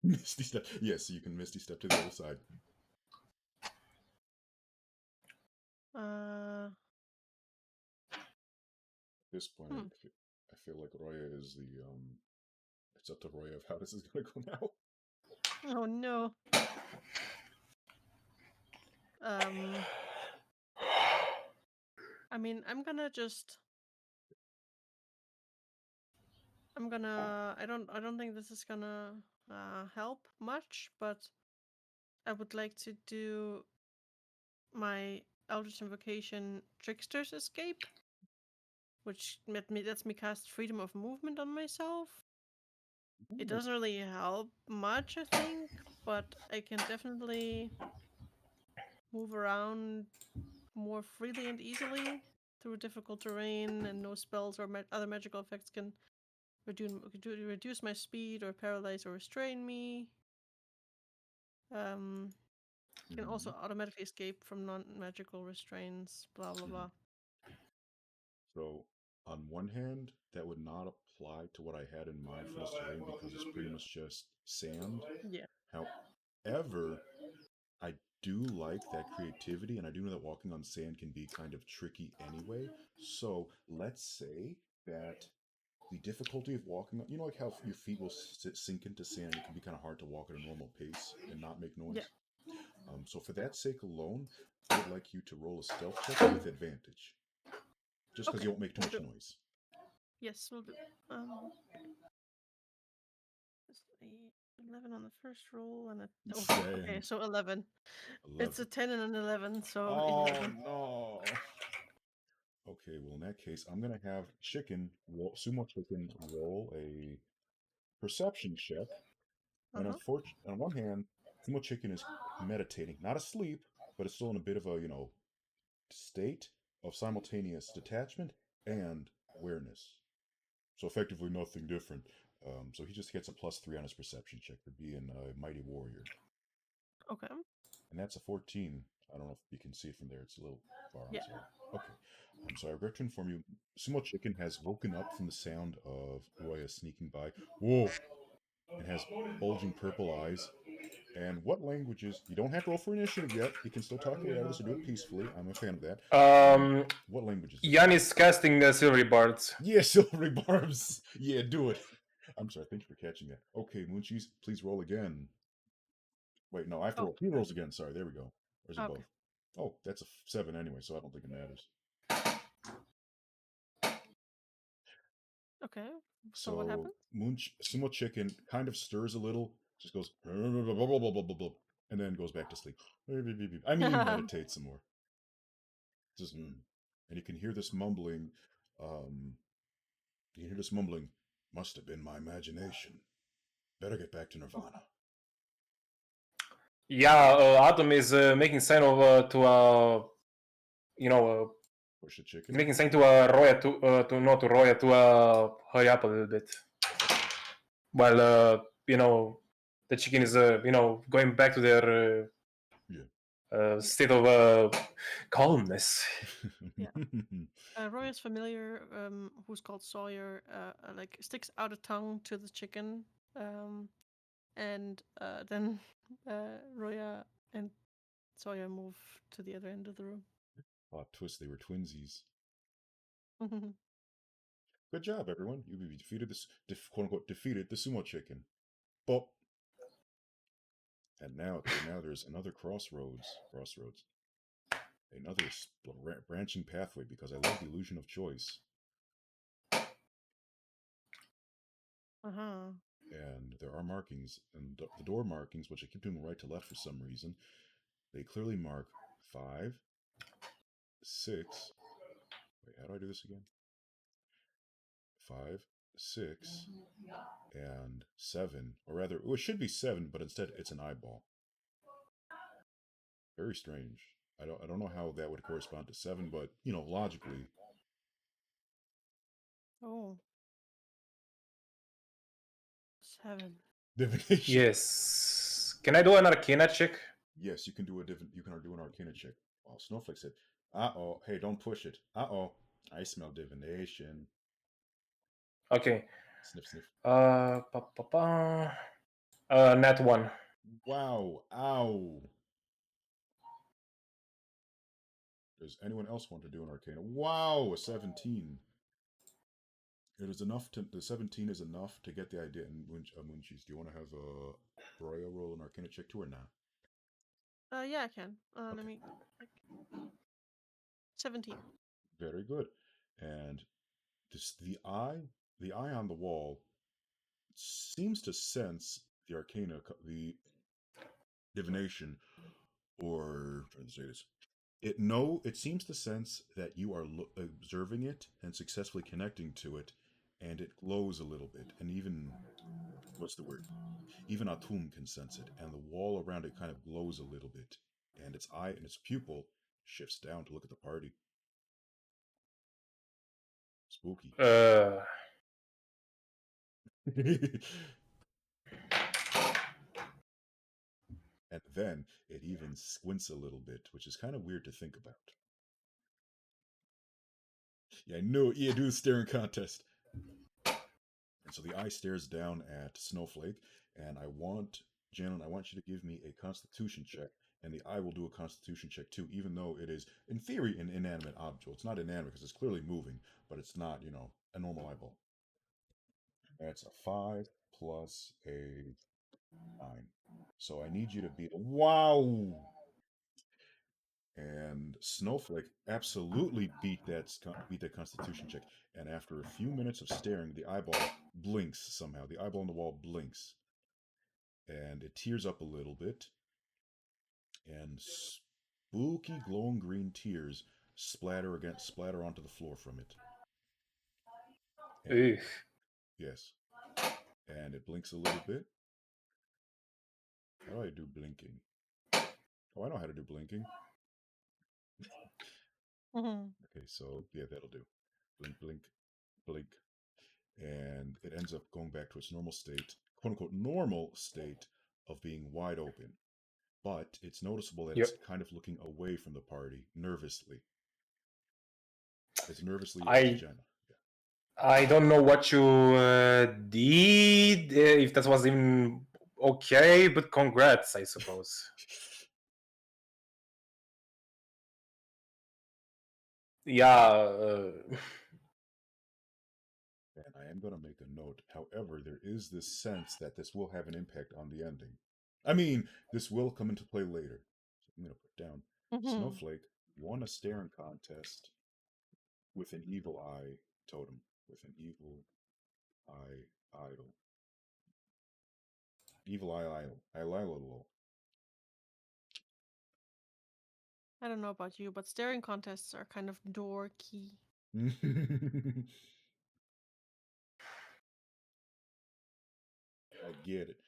Misty step. Yes, you can misty step to the other side. Uh. At this point, I feel like Roya is the It's up to Roya of how this is gonna go now. Oh no. I mean, I'm gonna. I don't think this is gonna help much, but I would like to do my Eldritch Invocation Trickster's Escape, which lets me cast Freedom of Movement on myself. It doesn't really help much, I think, but I can definitely move around more freely and easily through difficult terrain, and no spells or other magical effects can reduce my speed or paralyze or restrain me. Can also automatically escape from non-magical restraints, blah blah blah. So, on one hand, that would not apply to what I had in mind for this terrain because it's pretty much just sand. Yeah. However, I do like that creativity, and I do know that walking on sand can be kind of tricky anyway. So, let's say that the difficulty of walking, like how your feet will sink into sand, it can be kind of hard to walk at a normal pace and not make noise. Yeah. So, for that sake alone, I would like you to roll a stealth check with advantage. Just because you won't make too much noise. Yes, we'll do. 11 on the first roll and okay, so 11. It's a 10 and an 11, so 11. No. Okay, well in that case, I'm gonna have Sumo Chicken roll a perception check. And unfortunately, on one hand, Sumo Chicken is meditating, not asleep, but it's still in a bit of a state of simultaneous detachment and awareness. So effectively nothing different. So he just gets a +3 on his perception check for being a mighty warrior. Okay. And that's a 14. I don't know if you can see it from there. It's a little far. I'm sorry. Okay. So I regret to inform you, Sumo Chicken has woken up from the sound of Roya sneaking by. Whoa! And has bulging purple eyes. And what languages? You don't have to roll for initiative yet. You can still talk your way out of this or do it peacefully. I'm a fan of that. What languages? Jan is casting Silvery Bards. Yeah, Silvery Barbs. Yeah, do it. I'm sorry. Thank you for catching that. Okay, Mooncheese, please roll again. Wait, no, I have to roll. He rolls again. Sorry, there we go. Or is it both? Oh, that's a 7 anyway, so I don't think it matters. Okay. So what happens? Sumo Chicken kind of stirs a little, just goes, and then goes back to sleep. I mean, he meditates some more. Just, and you can hear this mumbling. Must have been my imagination. Better get back to Nirvana. Yeah, Atom is making sign of to Push the chicken. Making saying to Roya to Roya to hurry up a little bit. While the chicken is going back to their state of calmness. Yeah. Roya's familiar, who's called Sawyer, like sticks out a tongue to the chicken, and then Roya and Sawyer move to the other end of the room. Plot twist, they were twinsies. Good job, everyone. You defeated this, quote unquote, defeated the sumo chicken. Bop. And now there's another crossroads. Another branching pathway, because I love the illusion of choice. And there are markings, and the door markings, which I keep doing right to left for some reason, they clearly mark 5, 6. Wait, how do I do this again? 5, 6, and 7. Or rather, it should be 7, but instead it's an eyeball. Very strange. I don't know how that would correspond to 7, but logically. Oh. 7. Divination. Yes. Can I do an Arcana check? Yes, you can do an Arcana check. Oh, Snowflake said, "Uh-oh, hey, don't push it. Uh-oh, I smell divination." Okay. Sniff, sniff. Nat 1. Wow, ow. Does anyone else want to do an Arcana? Wow, a 17. It is enough to, the 17 is enough to get the idea. And Munchies, do you want to have a Royal roll an Arcana check too or not? Yeah, I can. Okay. Let me. 17. Very good. And the eye on the wall seems to sense the Arcana, the divination, or I'm trying to say this. It seems to sense that you are observing it and successfully connecting to it, and it glows a little bit. And even what's the word? Even Atum can sense it, and the wall around it kind of glows a little bit, and its eye and its pupil shifts down to look at the party. Spooky. And then it even squints a little bit, which is kind of weird to think about. Yeah, I knew it. Yeah, do the staring contest. And so the eye stares down at Snowflake, and Janon, I want you to give me a Constitution check, and the eye will do a Constitution check too, even though it is, in theory, an inanimate object. It's not inanimate because it's clearly moving, but it's not, a normal eyeball. That's a 5 plus a 9. So I need you to beat a wow. And Snowflake absolutely beat that Constitution check. And after a few minutes of staring, the eyeball blinks somehow. The eyeball on the wall blinks, and it tears up a little bit. And spooky glowing green tears splatter onto the floor from it. And, yes, and it blinks a little bit. How do I do blinking? Oh, I know how to do blinking. Okay, so yeah, that'll do. Blink, blink, blink. And it ends up going back to its normal state, quote unquote, normal state of being wide open. But it's noticeable that it's kind of looking away from the party, nervously. As nervously as Jenna. I don't know what you did, if that was even okay, but congrats, I suppose. Yeah. And I am going to make a note. However, there is this sense that this will have an impact on the ending. I mean, this will come into play later. So I'm going to put down Snowflake won a staring contest with an evil eye totem. With an evil eye idol. Evil eye idol. I don't know about you, but staring contests are kind of dorky. I get it.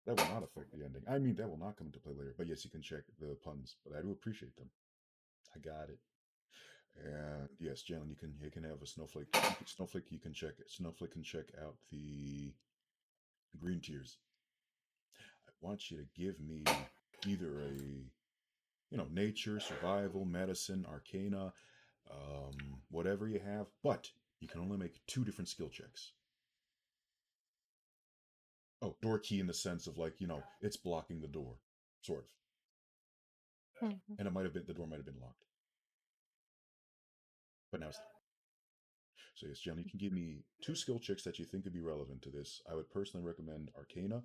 That will not affect the ending. I mean, that will not come into play later. But yes, you can check the puns, but I do appreciate them. I got it. And yes, Jalen, you can have a snowflake. Snowflake, you can check. Snowflake can check out the green tiers. I want you to give me either nature, survival, medicine, arcana, whatever you have, but you can only make two different skill checks. Oh, door key in the sense of like, it's blocking the door, sort of. Mhm. And the door might have been locked. But now it's not. So yes, Jen, you can give me two skill checks that you think would be relevant to this. I would personally recommend Arcana,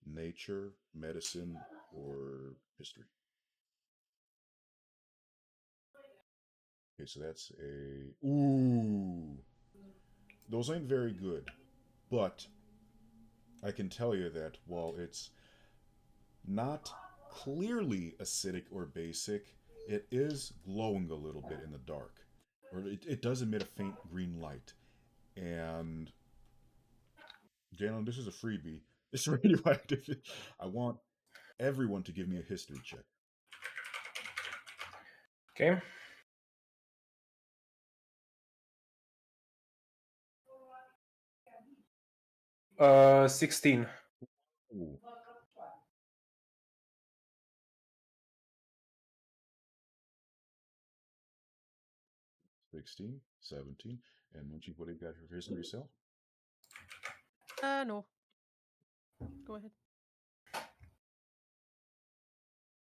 Nature, Medicine, or History. Okay, so that's a ooh. Those ain't very good, but I can tell you that while it's not clearly acidic or basic, it is glowing a little bit in the dark, or it does emit a faint green light. And Jalen, this is a freebie. It's radioactive. I want everyone to give me a history check. Okay. 16. Ooh. 16, 17. And Munchie, what do you got for history yourself? No. Go ahead.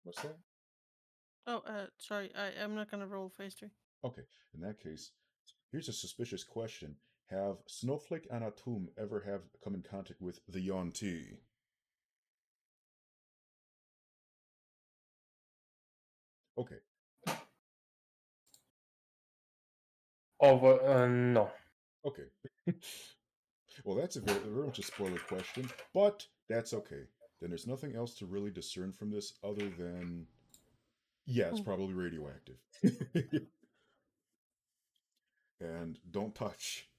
What's that? Oh, sorry. I'm not gonna roll for history. Okay, in that case, here's a suspicious question. Have Snowflake and Atum ever have come in contact with the Yuan-Ti? Okay, No. okay. Well, that's a very much a spoiler question, but that's okay. Then there's nothing else to really discern from this other than, yeah, it's Mm. probably radioactive. And don't touch.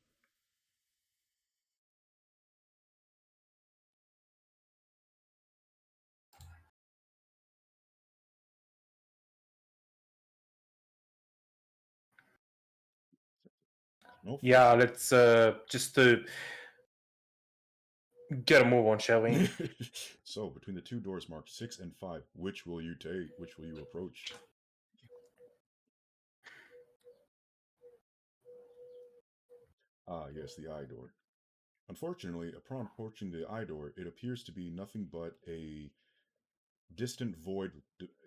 Snowflake. Yeah, let's just get a move on, shall we? So, between the two doors marked 6 and 5, which will you take? Which will you approach? Ah, yes, the eye door. Unfortunately, upon approaching the eye door, it appears to be nothing but distant void,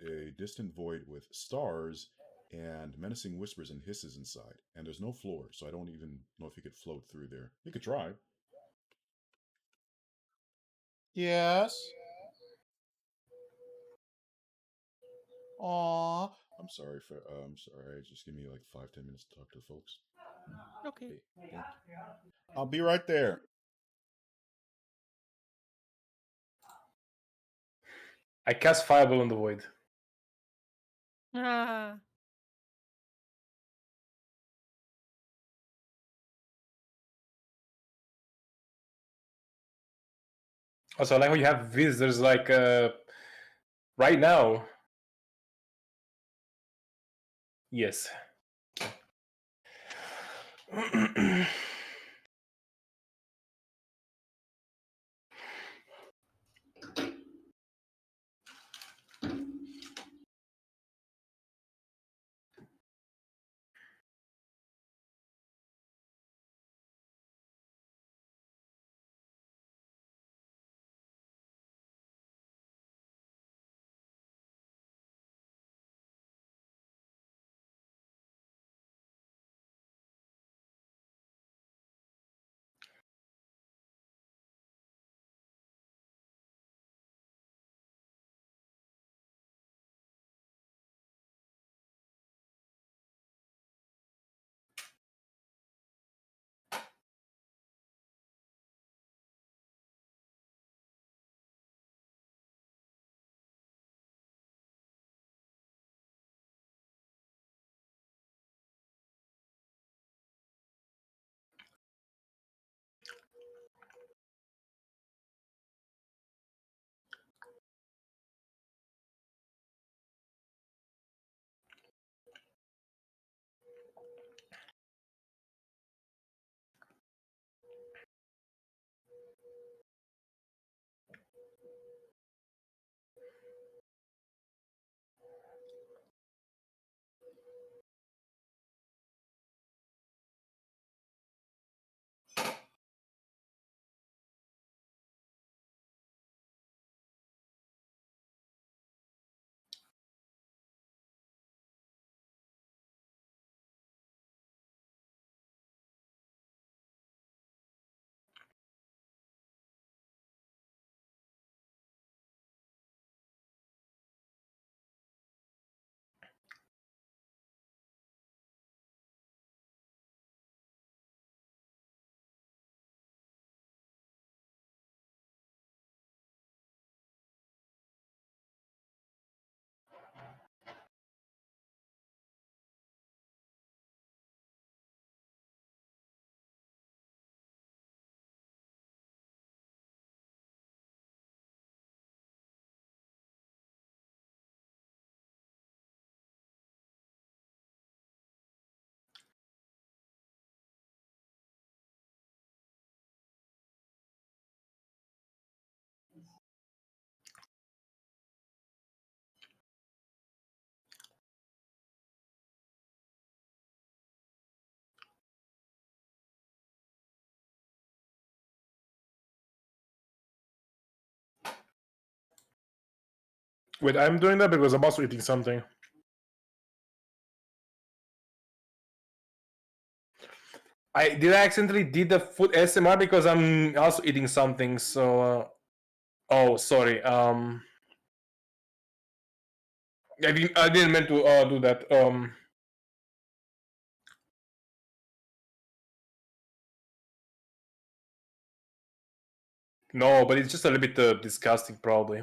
a distant void with stars and menacing whispers and hisses inside. And there's no floor, so I don't even know if you could float through there. You could try. Yes. Aw. I'm sorry for. I'm sorry. Just give me like 5-10 minutes to talk to the folks. Okay. Hey, thank you. I'll be right there. I cast Fireball in the void. Ah. Also, I like how you have visitors like right now. Yes. Wait, I'm doing that because I'm also eating something. I accidentally did the food SMR because I'm also eating something. So, oh, sorry. I didn't meant to do that. No, but it's just a little bit disgusting, probably.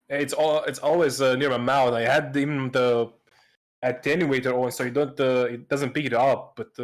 It's always near my mouth. I had even the attenuator on, so you don't it doesn't pick it up. But